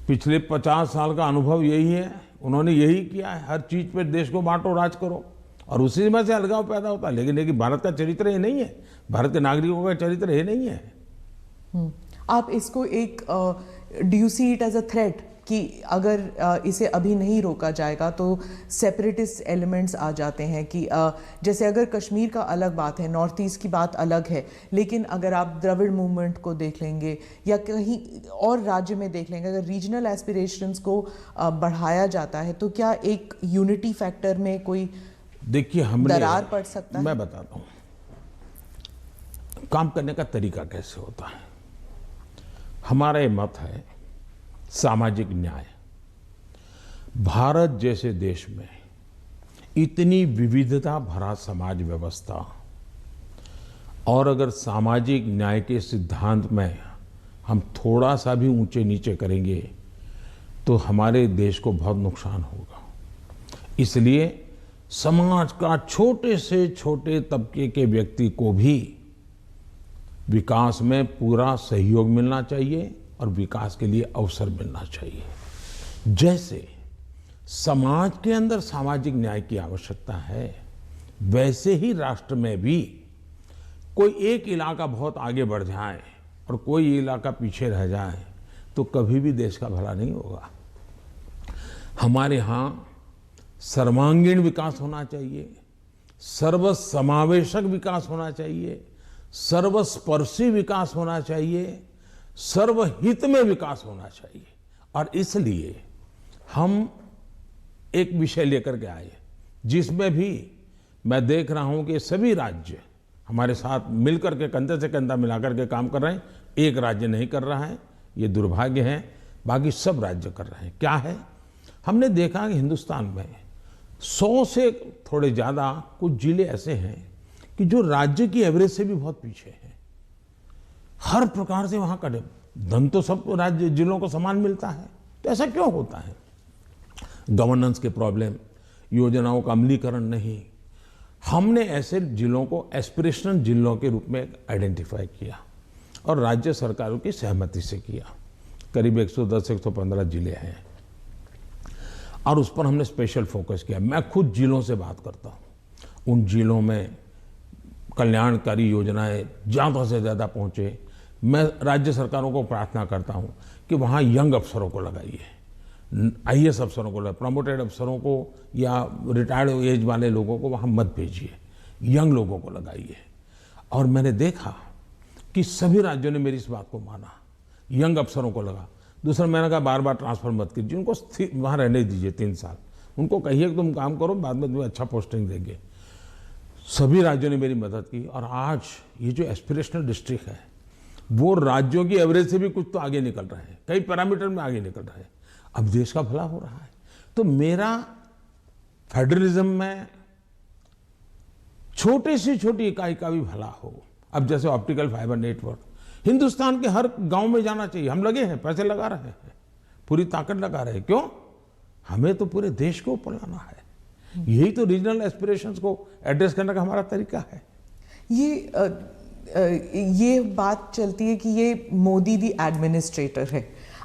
पिछले 50 साल का अनुभव यही है, उन्होंने यही किया है, हर चीज पे देश को बांटो, राज करो, और उसी में से अलगाव पैदा होता है। लेकिन भारत का चरित्र ये नहीं है, भारत के नागरिकों का चरित्र ये नहीं है। आप इसको एक do you see it as a threat कि अगर इसे अभी नहीं रोका जाएगा तो सेपरेटिस्ट एलिमेंट्स आ जाते हैं कि जैसे अगर कश्मीर का अलग बात है, नॉर्थ ईस्ट की बात अलग है, लेकिन अगर आप द्रविड़ मूवमेंट को देख लेंगे या कहीं और राज्य में देख लेंगे, अगर रीजनल एस्पिरेशंस को बढ़ाया जाता है तो क्या एक यूनिटी फैक्टर में कोई देखिए हमने दरार पड़ सकता है? मैं बताता हूँ काम करने का तरीका कैसे होता है। हमारा ये मत है सामाजिक न्याय। भारत जैसे देश में इतनी विविधता भरा समाज व्यवस्था, और अगर सामाजिक न्याय के सिद्धांत में हम थोड़ा सा भी ऊंचे नीचे करेंगे तो हमारे देश को बहुत नुकसान होगा। इसलिए समाज का छोटे से छोटे तबके के व्यक्ति को भी विकास में पूरा सहयोग मिलना चाहिए और विकास के लिए अवसर मिलना चाहिए। जैसे समाज के अंदर सामाजिक न्याय की आवश्यकता है, वैसे ही राष्ट्र में भी कोई एक इलाका बहुत आगे बढ़ जाए और कोई इलाका पीछे रह जाए तो कभी भी देश का भला नहीं होगा। हमारे यहाँ सर्वांगीण विकास होना चाहिए, सर्वसमावेशक विकास होना चाहिए, सर्वस्पर्शी विकास होना चाहिए, सर्वहित में विकास होना चाहिए। और इसलिए हम एक विषय लेकर के आए जिसमें भी मैं देख रहा हूं कि सभी राज्य हमारे साथ मिलकर के कंधे से कंधा मिलाकर के काम कर रहे हैं। एक राज्य नहीं कर रहा है, ये दुर्भाग्य है, बाकी सब राज्य कर रहे हैं। क्या है, हमने देखा कि हिंदुस्तान में 100 से थोड़े ज़्यादा कुछ जिले ऐसे हैं कि जो राज्य की एवरेज से भी बहुत पीछे हैं। हर प्रकार से वहाँ का धन तो सब राज्य जिलों को समान मिलता है, तो ऐसा क्यों होता है? गवर्नेंस के प्रॉब्लम, योजनाओं का अमलीकरण नहीं। हमने ऐसे जिलों को एस्पिरेशनल जिलों के रूप में आइडेंटिफाई किया और राज्य सरकारों की सहमति से किया। करीब 110-115 जिले हैं और उस पर हमने स्पेशल फोकस किया। मैं खुद जिलों से बात करता हूँ, उन जिलों में कल्याणकारी योजनाएं ज़्यादा से ज़्यादा पहुँचे। मैं राज्य सरकारों को प्रार्थना करता हूँ कि वहाँ यंग अफसरों को लगाइए, IAS अफसरों को, प्रमोटेड अफसरों को या रिटायर्ड एज वाले लोगों को वहाँ मत भेजिए, यंग लोगों को लगाइए। और मैंने देखा कि सभी राज्यों ने मेरी इस बात को माना, यंग अफसरों को लगा। दूसरा, मैंने कहा बार बार ट्रांसफर मत कीजिए, उनको वहाँ रहने दीजिए 3 साल, उनको कहिए कि तुम काम करो, बाद में तुम्हें अच्छा पोस्टिंग देंगे। सभी राज्यों ने मेरी मदद की और आज ये जो एस्पिरेशनल डिस्ट्रिक्ट है वो राज्यों की एवरेज से भी कुछ तो आगे निकल रहे हैं, कई पैरामीटर में आगे निकल रहे हैं। अब देश का भला हो रहा है। तो मेरा फेडरलिज्म में छोटी से छोटी इकाई का भी भला हो। अब जैसे ऑप्टिकल फाइबर नेटवर्क हिंदुस्तान के हर गांव में जाना चाहिए। हम लगे हैं, पैसे लगा रहे हैं, पूरी ताकत लगा रहे हैं। क्यों? हमें तो पूरे देश को ऊपर लाना है। यही तो रीजनल एस्पिरेशंस को एड्रेस करने का हमारा तरीका है। ये बात चलती है कि ये मोदी दी एडमिनिस्ट्रेटर है।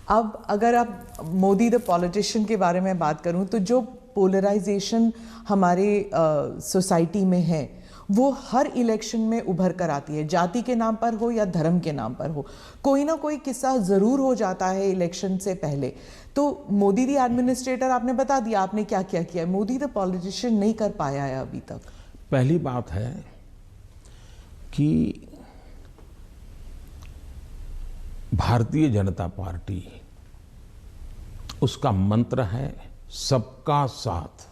अब अगर आप मोदी द पॉलिटिशियन के बारे में बात करूं तो जो पोलराइजेशन हमारे सोसाइटी में है वो हर इलेक्शन में उभर कर आती है, जाति के नाम पर हो या धर्म के नाम पर हो। कोई ना कोई किस्सा ज़रूर हो जाता है इलेक्शन से पहले। तो मोदी दी एडमिनिस्ट्रेटर आपने बता दिया आपने क्या क्या किया है, मोदी द पॉलिटिशियन नहीं कर पाया है अभी तक। पहली बात है कि भारतीय जनता पार्टी, उसका मंत्र है सबका साथ,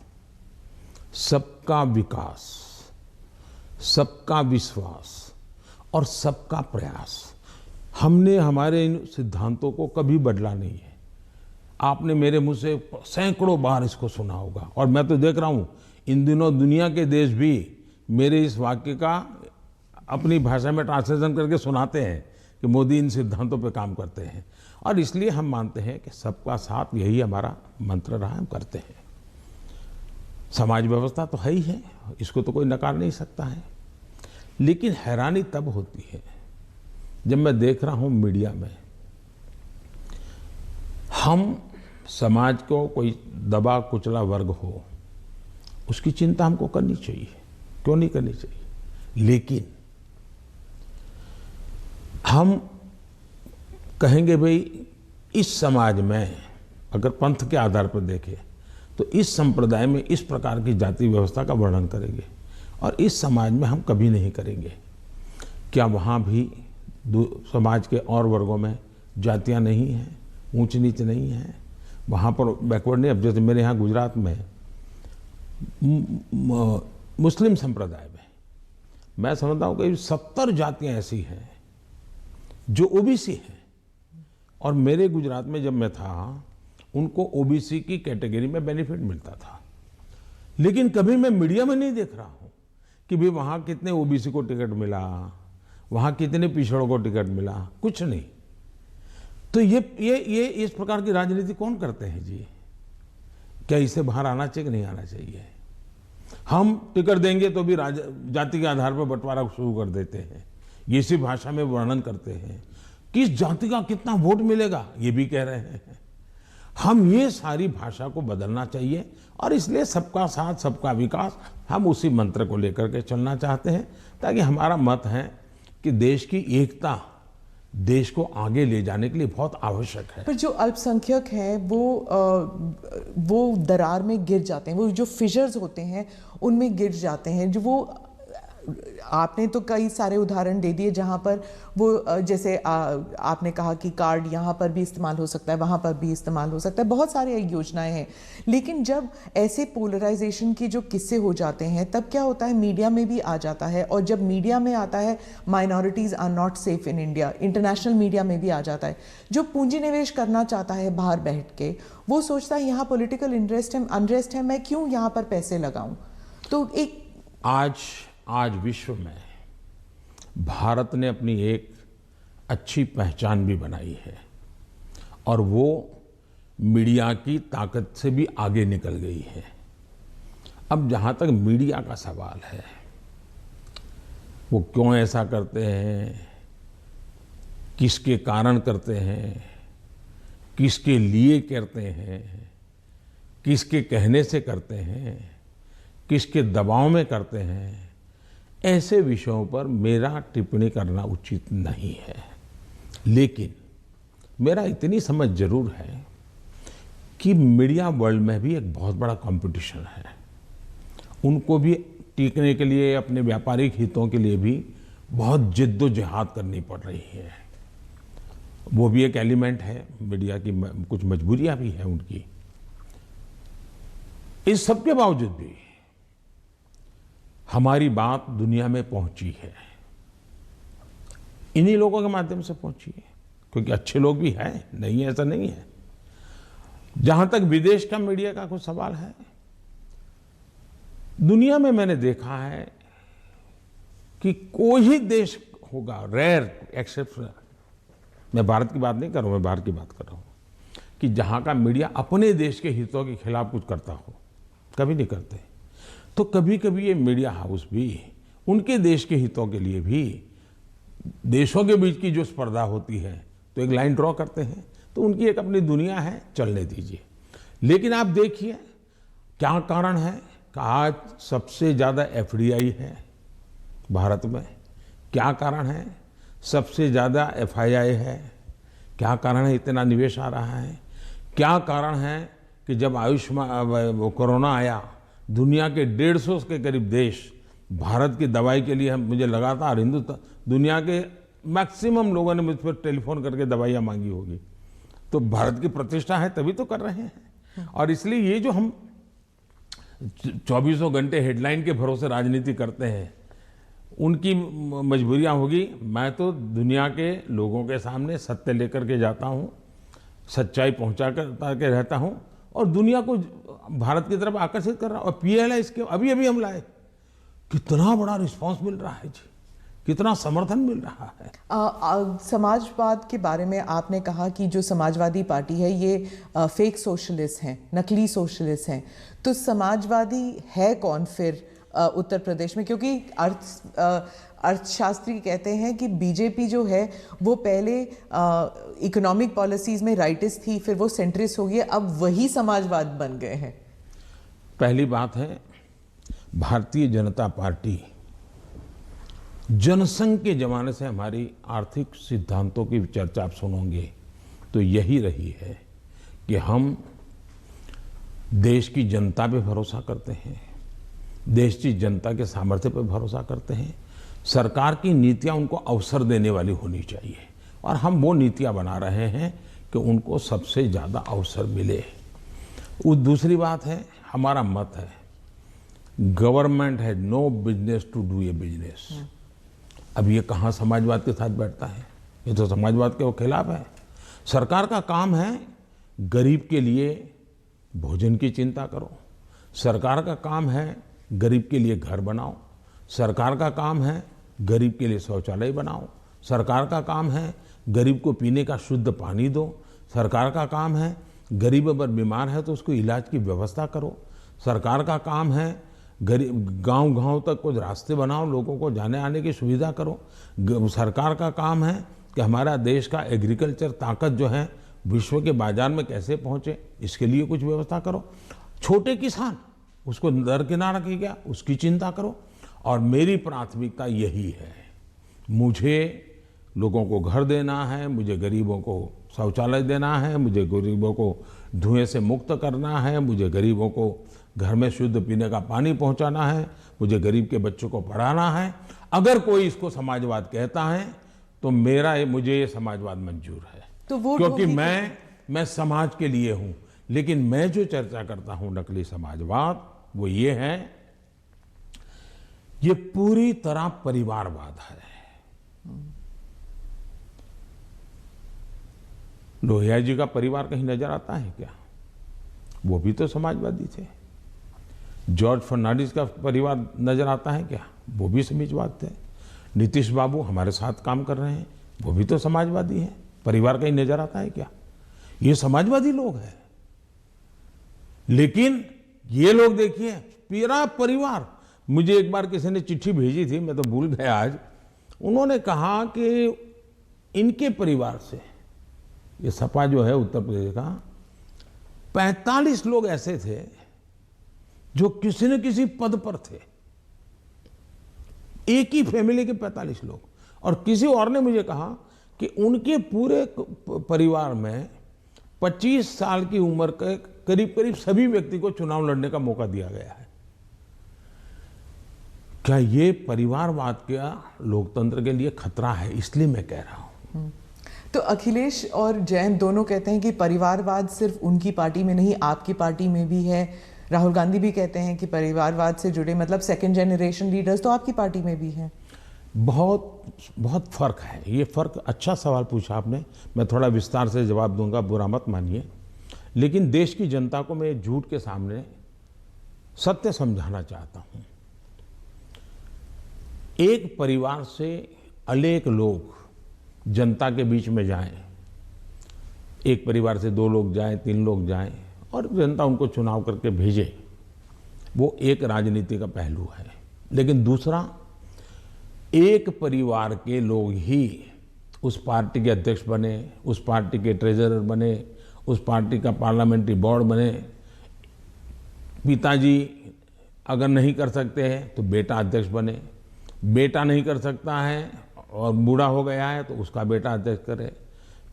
सबका विकास, सबका विश्वास और सबका प्रयास। हमने हमारे इन सिद्धांतों को कभी बदला नहीं है। आपने मेरे मुंह से सैकड़ों बार इसको सुना होगा और मैं तो देख रहा हूं इन दिनों दुनिया के देश भी मेरे इस वाक्य का अपनी भाषा में ट्रांसलेशन करके सुनाते हैं कि मोदी इन सिद्धांतों पे काम करते हैं। और इसलिए हम मानते हैं कि सबका साथ, यही हमारा मंत्र रहा, हम करते हैं। समाज व्यवस्था तो है ही है, इसको तो कोई नकार नहीं सकता है। लेकिन हैरानी तब होती है जब मैं देख रहा हूं मीडिया में हम समाज को कोई दबा कुचला वर्ग हो, उसकी चिंता हमको करनी चाहिए, क्यों नहीं करनी चाहिए। लेकिन हम कहेंगे भाई इस समाज में अगर पंथ के आधार पर देखें तो इस संप्रदाय में इस प्रकार की जाति व्यवस्था का वर्णन करेंगे और इस समाज में हम कभी नहीं करेंगे। क्या वहाँ भी समाज के और वर्गों में जातियाँ नहीं हैं, ऊंच नीच नहीं है, वहाँ पर बैकवर्ड नहीं। अब जैसे मेरे यहाँ गुजरात में मुस्लिम संप्रदाय में मैं समझता हूँ कि 70 जातियाँ ऐसी हैं जो ओबीसी हैं और मेरे गुजरात में जब मैं था उनको ओबीसी की कैटेगरी में बेनिफिट मिलता था। लेकिन कभी मैं मीडिया में नहीं देख रहा हूँ कि भाई वहाँ कितने ओबीसी को टिकट मिला, वहाँ कितने पिछड़ों को टिकट मिला, कुछ नहीं। तो ये इस प्रकार की राजनीति कौन करते हैं जी? क्या इससे बाहर आना चाहिए कि नहीं आना चाहिए? हम टिकट देंगे तो भी जाति के आधार पर बंटवारा शुरू कर देते हैं, ये इसी भाषा में वर्णन करते हैं। किस जाति का कितना वोट मिलेगा ये भी कह रहे हैं। हम ये सारी भाषा को बदलना चाहिए और इसलिए सबका साथ सबका विकास, हम उसी मंत्र को लेकर के चलना चाहते हैं ताकि हमारा मत है कि देश की एकता देश को आगे ले जाने के लिए बहुत आवश्यक है। पर जो अल्पसंख्यक हैं वो दरार में गिर जाते हैं, वो जो फिशर्स होते हैं उनमें गिर जाते हैं, जो वो आपने तो कई सारे उदाहरण दे दिए जहां पर वो जैसे आपने कहा कि कार्ड यहाँ पर भी इस्तेमाल हो सकता है, वहां पर भी इस्तेमाल हो सकता है, बहुत सारी योजनाएं हैं। लेकिन जब ऐसे पोलराइजेशन के जो किस्से हो जाते हैं तब क्या होता है, मीडिया में भी आ जाता है, और जब मीडिया में आता है minorities are not safe in India, international media में भी आ जाता है। जो पूंजी निवेश करना चाहता है बाहर बैठ के, वो सोचता है यहाँ पॉलिटिकल अनरेस्ट है, मैं क्यों यहाँ पर पैसे लगाऊं। तो एक आज विश्व में भारत ने अपनी एक अच्छी पहचान भी बनाई है, और वो मीडिया की ताकत से भी आगे निकल गई है। अब जहां तक मीडिया का सवाल है, वो क्यों ऐसा करते हैं, किसके कारण करते हैं, किसके लिए करते हैं, किसके कहने से करते हैं, किसके दबाव में करते हैं, ऐसे विषयों पर मेरा टिप्पणी करना उचित नहीं है। लेकिन मेरा इतनी समझ जरूर है कि मीडिया वर्ल्ड में भी एक बहुत बड़ा कंपटीशन है। उनको भी टिकने के लिए, अपने व्यापारिक हितों के लिए भी बहुत जिद्दोजहद करनी पड़ रही है। वो भी एक एलिमेंट है, मीडिया की कुछ मजबूरियां भी हैं उनकी। इस सब के बावजूद भी हमारी बात दुनिया में पहुंची है, इन्हीं लोगों के माध्यम से पहुंची है, क्योंकि अच्छे लोग भी हैं, नहीं ऐसा नहीं है। जहां तक विदेश का मीडिया का कुछ सवाल है, दुनिया में मैंने देखा है कि कोई ही देश होगा, रेयर एक्सेप्शन, मैं भारत की बात नहीं कर रहा हूं, मैं बाहर की बात कर रहा हूं, कि जहां का मीडिया अपने देश के हितों के खिलाफ कुछ करता हो, कभी नहीं करते। तो कभी कभी ये मीडिया हाउस भी उनके देश के हितों के लिए भी, देशों के बीच की जो स्पर्धा होती है तो एक लाइन ड्रॉ करते हैं, तो उनकी एक अपनी दुनिया है, चलने दीजिए। लेकिन आप देखिए क्या कारण है कि आज सबसे ज़्यादा एफडीआई है भारत में, क्या कारण है सबसे ज़्यादा एफआईआई है, क्या कारण है इतना निवेश आ रहा है, क्या कारण है कि जब आयुष्मान कोरोना आया, दुनिया के 150 के करीब देश भारत की दवाई के लिए, मुझे लगातार हिंदुस्तान, दुनिया के मैक्सिमम लोगों ने मुझ पर टेलीफोन करके दवाइयाँ मांगी होगी। तो भारत की प्रतिष्ठा है तभी तो कर रहे हैं। और इसलिए ये जो हम 24 घंटे हेडलाइन के भरोसे राजनीति करते हैं, उनकी मजबूरियां होगी। मैं तो दुनिया के लोगों के सामने सत्य लेकर के जाता हूँ, सच्चाई पहुँचा के रहता हूँ, और दुनिया को भारत की तरफ आकर्षित कर रहा हूँ। और पीएलआई इसके अभी अभी हम लाए, कितना बड़ा रिस्पांस मिल रहा है जी, कितना समर्थन मिल रहा है। समाजवाद के बारे में आपने कहा कि जो समाजवादी पार्टी है ये फेक सोशलिस्ट हैं, नकली सोशलिस्ट हैं। तो समाजवादी है कौन फिर उत्तर प्रदेश में? क्योंकि अर्थशास्त्री कहते हैं कि बीजेपी जो है वो पहले इकोनॉमिक पॉलिसीज में राइटिस्ट थी, फिर वो सेंट्रिस्ट हो गई, अब वही समाजवाद बन गए हैं। पहली बात है, भारतीय जनता पार्टी जनसंघ के जमाने से हमारी आर्थिक सिद्धांतों की चर्चा आप सुनोगे तो यही रही है कि हम देश की जनता पे भरोसा करते हैं, देश की जनता के सामर्थ्य पर भरोसा करते हैं। सरकार की नीतियां उनको अवसर देने वाली होनी चाहिए, और हम वो नीतियां बना रहे हैं कि उनको सबसे ज़्यादा अवसर मिले। दूसरी बात है, हमारा मत है, गवर्नमेंट है no business to do a business. अब ये कहाँ समाजवाद के साथ बैठता है? ये तो समाजवाद के खिलाफ है। सरकार का काम है गरीब के लिए भोजन की चिंता करो, सरकार का काम है गरीब के लिए घर बनाओ, सरकार का काम है गरीब के लिए शौचालय बनाओ, सरकार का काम है गरीब को पीने का शुद्ध पानी दो, सरकार का काम है गरीब अगर बीमार है तो उसको इलाज की व्यवस्था करो, सरकार का काम है गरीब गांव-गांव तक कुछ रास्ते बनाओ, लोगों को जाने आने की सुविधा करो। सरकार का काम है कि हमारा देश का एग्रीकल्चर ताकत जो है विश्व के बाजार में कैसे पहुंचे, इसके लिए कुछ व्यवस्था करो। छोटे किसान, उसको दरकिनार किया, उसकी चिंता करो। और मेरी प्राथमिकता यही है, मुझे लोगों को घर देना है, मुझे गरीबों को शौचालय देना है, मुझे गरीबों को धुएं से मुक्त करना है, मुझे गरीबों को घर में शुद्ध पीने का पानी पहुंचाना है, मुझे गरीब के बच्चों को पढ़ाना है। अगर कोई इसको समाजवाद कहता है तो मुझे ये समाजवाद मंजूर है, तो वोट क्योंकि होगी मैं समाज के लिए हूं। लेकिन मैं जो चर्चा करता हूं नकली समाजवाद, वो ये है, ये पूरी तरह परिवारवाद है। लोहिया जी का परिवार कहीं नजर आता है क्या? वो भी तो समाजवादी थे। जॉर्ज फर्नांडिस का परिवार नजर आता है क्या? वो भी समाजवाद थे। नीतीश बाबू हमारे साथ काम कर रहे हैं, वो भी तो समाजवादी हैं। परिवार कहीं नजर आता है क्या? ये समाजवादी लोग हैं। लेकिन ये लोग देखिए, पूरा परिवार। मुझे एक बार किसी ने चिट्ठी भेजी थी, मैं तो भूल गया आज। उन्होंने कहा कि इनके परिवार से, ये सपा जो है उत्तर प्रदेश का, 45 लोग ऐसे थे जो किसी न किसी पद पर थे। एक ही फैमिली के 45 लोग। और किसी और ने मुझे कहा कि उनके पूरे परिवार में 25 साल की उम्र के करीब करीब सभी व्यक्ति को चुनाव लड़ने का मौका दिया गया है। क्या ये परिवारवाद का लोकतंत्र के लिए खतरा है? इसलिए मैं कह रहा हूं। तो अखिलेश और जयंत दोनों कहते हैं कि परिवारवाद सिर्फ उनकी पार्टी में नहीं, आपकी पार्टी में भी है। राहुल गांधी भी कहते हैं कि परिवारवाद से जुड़े मतलब सेकंड जनरेशन लीडर्स तो आपकी पार्टी में भी हैं। बहुत बहुत फर्क है। ये फर्क, अच्छा सवाल पूछा आपने। मैं थोड़ा विस्तार से जवाब दूंगा, बुरा मत मानिए। लेकिन देश की जनता को मैं झूठ के सामने सत्य समझाना चाहता हूं। एक परिवार से अनेक लोग जनता के बीच में जाएं, एक परिवार से 2 लोग जाएं, 3 लोग जाएं और जनता उनको चुनाव करके भेजे, वो एक राजनीति का पहलू है। लेकिन दूसरा, एक परिवार के लोग ही उस पार्टी के अध्यक्ष बने, उस पार्टी के ट्रेजरर बने, उस पार्टी का पार्लियामेंट्री बोर्ड बने। पिताजी अगर नहीं कर सकते हैं तो बेटा अध्यक्ष बने, बेटा नहीं कर सकता है और बूढ़ा हो गया है तो उसका बेटा अध्यक्ष करे,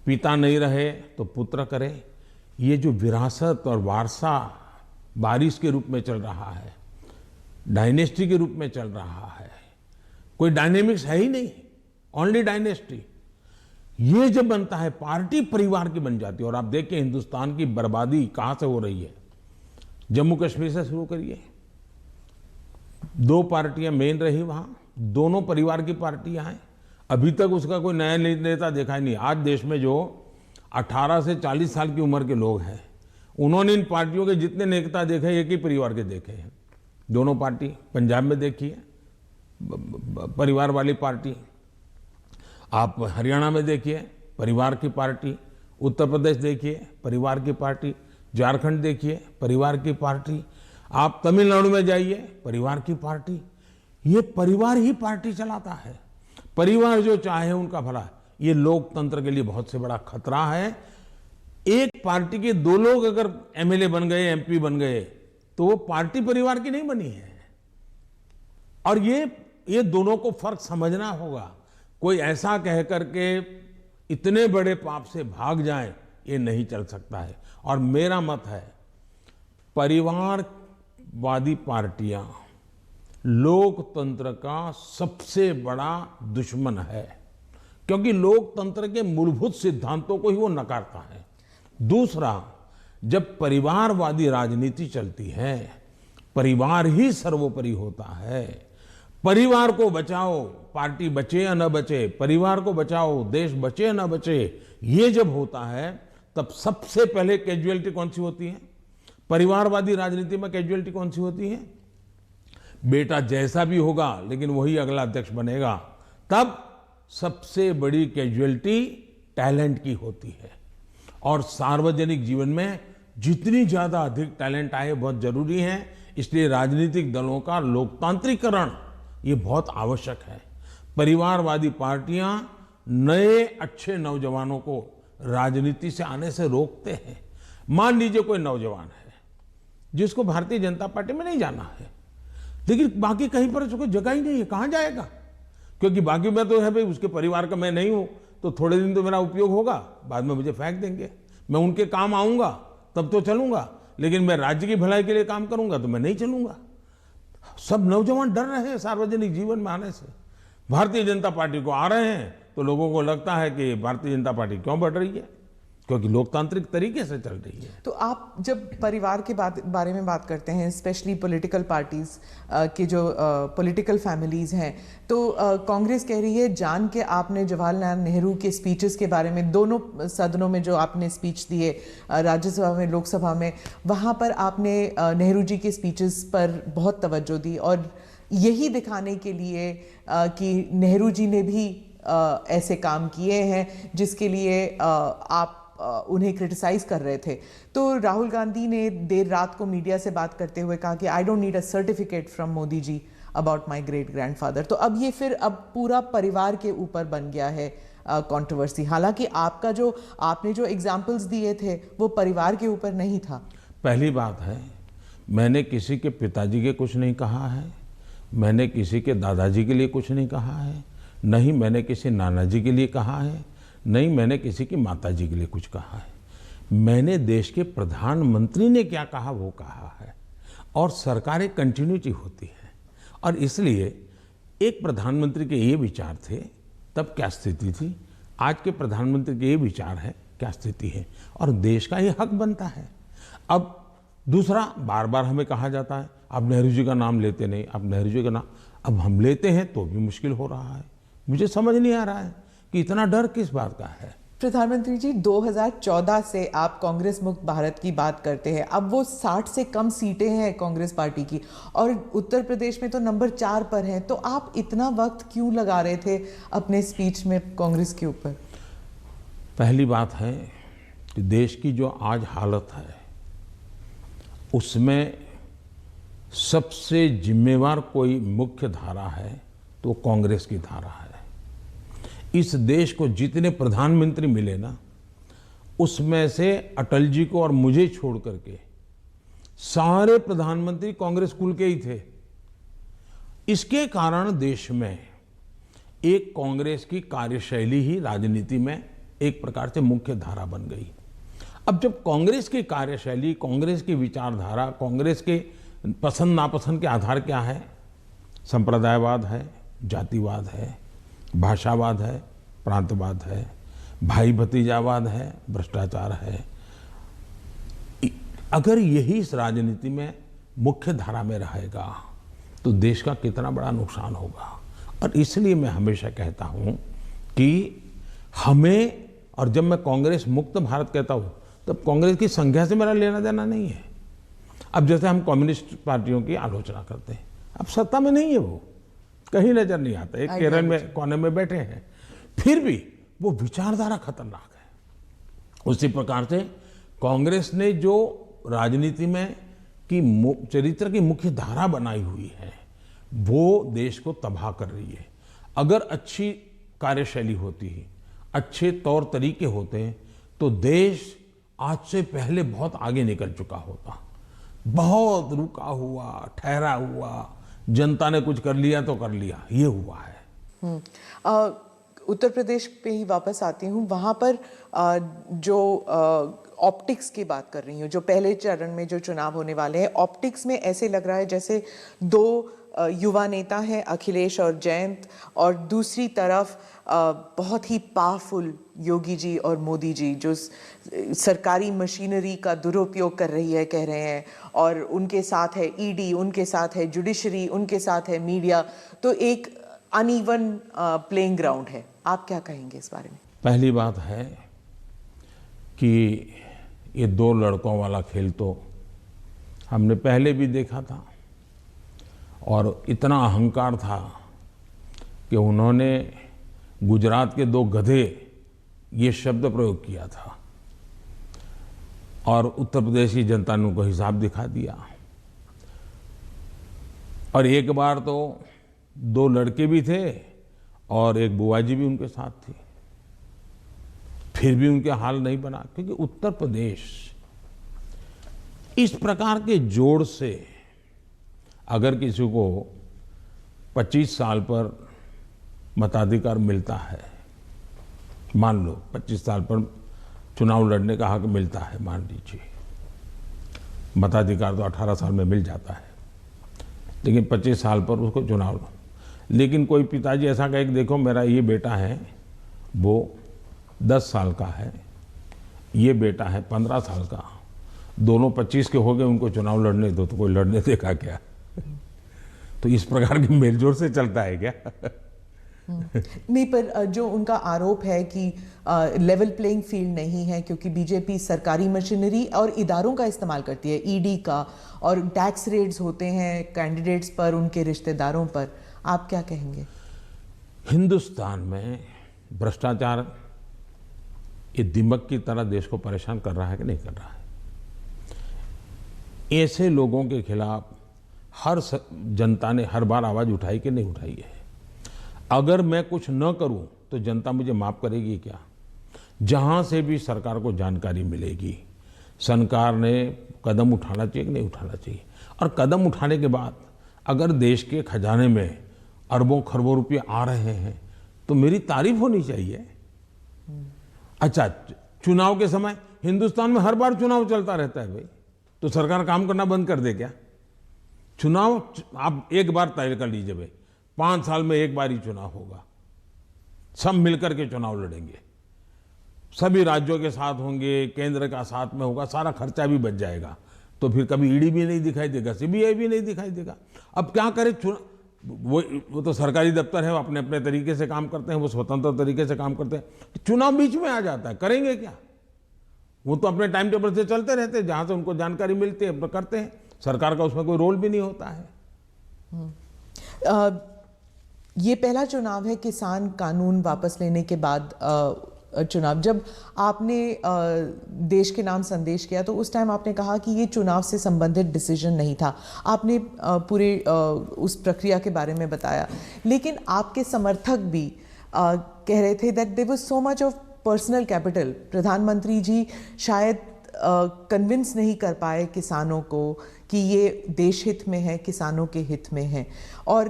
पिता नहीं रहे तो पुत्र करे। ये जो विरासत और वारसा बारिश के रूप में चल रहा है, डायनेस्टी के रूप में चल रहा है, कोई डायनेमिक्स है ही नहीं, ओनली डायनेस्टी। ये जब बनता है, पार्टी परिवार की बन जाती है। और आप देखिए हिंदुस्तान की बर्बादी कहां से हो रही है। जम्मू कश्मीर से शुरू करिए, 2 पार्टियां मेन रही वहां, दोनों परिवार की पार्टियां हैं। अभी तक उसका कोई नया नेता देखा ही नहीं। आज देश में जो 18 से 40 साल की उम्र के लोग हैं, उन्होंने इन पार्टियों के जितने नेता देखे, एक ही परिवार के देखे हैं। दोनों पार्टी, पंजाब में देखिए परिवार वाली पार्टी, आप हरियाणा में देखिए परिवार की पार्टी, उत्तर प्रदेश देखिए परिवार की पार्टी, झारखंड देखिए परिवार की पार्टी, आप तमिलनाडु में जाइए परिवार की पार्टी। ये परिवार ही पार्टी चलाता है। परिवार जो चाहे उनका भला। ये लोकतंत्र के लिए बहुत से बड़ा खतरा है। एक पार्टी के 2 लोग अगर एमएलए बन गए, एमपी बन गए, तो वो पार्टी परिवार की नहीं बनी है। और ये दोनों को फर्क समझना होगा। कोई ऐसा कह करके इतने बड़े पाप से भाग जाए, ये नहीं चल सकता है। और मेरा मत है, परिवारवादी पार्टियां लोकतंत्र का सबसे बड़ा दुश्मन है, क्योंकि लोकतंत्र के मूलभूत सिद्धांतों को ही वो नकारता है। दूसरा, जब परिवारवादी राजनीति चलती है, परिवार ही सर्वोपरि होता है। परिवार को बचाओ, पार्टी बचे या न बचे, परिवार को बचाओ, देश बचे या न बचे, ये जब होता है तब सबसे पहले कैजुअलिटी कौन सी होती है? परिवारवादी राजनीति में कैजुअलिटी कौन सी होती है? बेटा जैसा भी होगा लेकिन वही अगला अध्यक्ष बनेगा। तब सबसे बड़ी कैजुअलिटी टैलेंट की होती है। और सार्वजनिक जीवन में जितनी ज्यादा अधिक टैलेंट आए बहुत जरूरी है। इसलिए राजनीतिक दलों का लोकतांत्रिकरण ये बहुत आवश्यक है। परिवारवादी पार्टियां नए अच्छे नौजवानों को राजनीति से आने से रोकते हैं। मान लीजिए कोई नौजवान है जिसको भारतीय जनता पार्टी में नहीं जाना है, लेकिन बाकी कहीं पर उसको जगह ही नहीं है, कहां जाएगा? क्योंकि बाकी में तो है भाई, उसके परिवार का मैं नहीं हूं, तो थोड़े दिन तो मेरा उपयोग होगा, बाद में मुझे फेंक देंगे। मैं उनके काम आऊंगा तब तो चलूंगा, लेकिन मैं राज्य की भलाई के लिए काम करूंगा तो मैं नहीं चलूंगा। सब नौजवान डर रहे हैं सार्वजनिक जीवन में आने से। भारतीय जनता पार्टी को आ रहे हैं तो लोगों को लगता है कि भारतीय जनता पार्टी क्यों बढ़ रही है, क्योंकि लोकतांत्रिक तरीके से चल रही है। तो आप जब परिवार के बारे में बात करते हैं, स्पेशली पॉलिटिकल पार्टीज के जो पॉलिटिकल फैमिलीज हैं, तो कांग्रेस कह रही है जान के आपने जवाहरलाल नेहरू के स्पीचेस के बारे में, दोनों सदनों में जो आपने स्पीच दिए, राज्यसभा में, लोकसभा में, वहाँ पर आपने नेहरू जी के स्पीचेस पर बहुत तवज्जो दी और यही दिखाने के लिए कि नेहरू जी ने भी ऐसे काम किए हैं जिसके लिए आप उन्हें क्रिटिसाइज कर रहे थे। तो राहुल गांधी ने देर रात को मीडिया से बात करते हुए कहा कि I don't need a certificate from Modi ji about my great grandfather. तो अब ये फिर अब पूरा परिवार के ऊपर बन गया है कंट्रोवर्सी। हालांकि आपने जो एग्जांपल्स दिए थे वो परिवार के ऊपर नहीं था। पहली बात है, मैंने किसी के पिताजी के कुछ नहीं कहा है, मैंने किसी के दादाजी के लिए कुछ नहीं कहा है, नहीं मैंने किसी नाना जी के लिए कहा है, नहीं मैंने किसी की माताजी के लिए कुछ कहा है। मैंने देश के प्रधानमंत्री ने क्या कहा वो कहा है। और सरकार एक कंटिन्यूटी होती है, और इसलिए एक प्रधानमंत्री के ये विचार थे तब क्या स्थिति थी, आज के प्रधानमंत्री के ये विचार है क्या स्थिति है, और देश का ये हक बनता है। अब दूसरा, बार बार हमें कहा जाता है आप नेहरू जी का नाम लेते नहीं, आप नेहरू जी का नाम, अब हम लेते हैं तो भी मुश्किल हो रहा है। मुझे समझ नहीं आ रहा है कि इतना डर किस बात का है। प्रधानमंत्री जी, 2014 से आप कांग्रेस मुक्त भारत की बात करते हैं। अब वो 60 से कम सीटें हैं कांग्रेस पार्टी की, और उत्तर प्रदेश में तो नंबर 4 पर हैं। तो आप इतना वक्त क्यों लगा रहे थे अपने स्पीच में कांग्रेस के ऊपर? पहली बात है कि देश की जो आज हालत है उसमें सबसे जिम्मेवार कोई मुख्य धारा है तो कांग्रेस की धारा है। इस देश को जितने प्रधानमंत्री मिले ना, उसमें से अटल जी को और मुझे छोड़ करके सारे प्रधानमंत्री कांग्रेस कुल के ही थे। इसके कारण देश में एक कांग्रेस की कार्यशैली ही राजनीति में एक प्रकार से मुख्य धारा बन गई। अब जब कांग्रेस की कार्यशैली, कांग्रेस की विचारधारा, कांग्रेस के पसंद नापसंद के आधार क्या है, संप्रदायवाद है, जातिवाद है, भाषावाद है, प्रांतवाद है, भाई भतीजावाद है, भ्रष्टाचार है, अगर यही इस राजनीति में मुख्य धारा में रहेगा तो देश का कितना बड़ा नुकसान होगा। और इसलिए मैं हमेशा कहता हूं कि हमें, और जब मैं कांग्रेस मुक्त भारत कहता हूं तब कांग्रेस की संख्या से मेरा लेना देना नहीं है। अब जैसे हम कम्युनिस्ट पार्टियों की आलोचना करते हैं, अब सत्ता में नहीं है, वो कहीं नजर नहीं आता, एक केरल में कोने में बैठे हैं, फिर भी वो विचारधारा खतरनाक है। उसी प्रकार से कांग्रेस ने जो राजनीति में की चरित्र की मुख्य धारा बनाई हुई है वो देश को तबाह कर रही है। अगर अच्छी कार्यशैली होती है, अच्छे तौर तरीके होते हैं तो देश आज से पहले बहुत आगे निकल चुका होता। बहुत रुका हुआ, ठहरा हुआ, जनता ने कुछ कर लिया तो कर लिया, ये हुआ है। उत्तर प्रदेश पे ही वापस आती हूँ। वहाँ पर जो ऑप्टिक्स की बात कर रही हूँ, जो पहले चरण में जो चुनाव होने वाले हैं, ऑप्टिक्स में ऐसे लग रहा है जैसे दो युवा नेता हैं, अखिलेश और जयंत, और दूसरी तरफ बहुत ही पावरफुल योगी जी और मोदी जी, जो सरकारी मशीनरी का दुरुपयोग कर रही है, कह रहे हैं, और उनके साथ है ईडी, उनके साथ है जुडिशरी, उनके साथ है मीडिया। तो एक अनइवन प्लेइंग ग्राउंड है। आप क्या कहेंगे इस बारे में? पहली बात है कि ये दो लड़कों वाला खेल तो हमने पहले भी देखा था, और इतना अहंकार था कि उन्होंने गुजरात के दो गधे ये शब्द प्रयोग किया था, और उत्तर प्रदेश की जनता ने उनको हिसाब दिखा दिया। और एक बार तो दो लड़के भी थे और एक बुआ जी भी उनके साथ थी, फिर भी उनके हाल नहीं बना, क्योंकि उत्तर प्रदेश इस प्रकार के जोड़ से अगर किसी को 25 साल पर मताधिकार मिलता है, मान लो 25 साल पर चुनाव लड़ने का हक मिलता है, मान लीजिए, मताधिकार तो 18 साल में मिल जाता है, लेकिन 25 साल पर उसको चुनाव। लेकिन कोई पिताजी ऐसा कहे कि देखो मेरा ये बेटा है वो 10 साल का है, ये बेटा है 15 साल का, दोनों 25 के हो गए, उनको चुनाव लड़ने दो, तो कोई लड़ने देगा क्या? तो इस प्रकार की मेलजोल से चलता है क्या? नहीं, पर जो उनका आरोप है कि लेवल प्लेइंग फील्ड नहीं है क्योंकि बीजेपी सरकारी मशीनरी और इदारों का इस्तेमाल करती है, ईडी का, और टैक्स रेड्स होते हैं कैंडिडेट्स पर, उनके रिश्तेदारों पर, आप क्या कहेंगे? हिंदुस्तान में भ्रष्टाचार ये दिमक की तरह देश को परेशान कर रहा है कि नहीं कर रहा है? ऐसे लोगों के खिलाफ हर जनता ने हर बार आवाज उठाई कि नहीं उठाई है? अगर मैं कुछ न करूं तो जनता मुझे माफ करेगी क्या? जहां से भी सरकार को जानकारी मिलेगी, सरकार ने कदम उठाना चाहिए कि नहीं उठाना चाहिए? और कदम उठाने के बाद अगर देश के खजाने में अरबों खरबों रुपये आ रहे हैं तो मेरी तारीफ होनी चाहिए। अच्छा, चुनाव के समय हिंदुस्तान में हर बार चुनाव चलता रहता है भाई, तो सरकार काम करना बंद कर दे क्या? चुनाव आप एक बार तय कर लीजिए भाई, 5 साल में एक बार ही चुनाव होगा, सब मिलकर के चुनाव लड़ेंगे, सभी राज्यों के साथ होंगे, केंद्र का साथ में होगा, सारा खर्चा भी बच जाएगा, तो फिर कभी ईडी भी नहीं दिखाई देगा, सीबीआई भी नहीं दिखाई देगा। अब क्या करे? वो तो सरकारी दफ्तर है, वो अपने अपने तरीके से काम करते हैं, वो स्वतंत्र तरीके से काम करते हैं, चुनाव बीच में आ जाता है, करेंगे क्या? वो तो अपने टाइम टेबल से चलते रहते हैं, जहां से उनको जानकारी मिलती है करते हैं, सरकार का उसमें कोई रोल भी नहीं होता है। ये पहला चुनाव है किसान कानून वापस लेने के बाद चुनाव। जब आपने देश के नाम संदेश किया तो उस टाइम आपने कहा कि ये चुनाव से संबंधित डिसीजन नहीं था, आपने पूरे उस प्रक्रिया के बारे में बताया, लेकिन आपके समर्थक भी कह रहे थे that there was so much of personal capital. प्रधानमंत्री जी शायद कन्विंस नहीं कर पाए किसानों को कि ये देश हित में है, किसानों के हित में है, और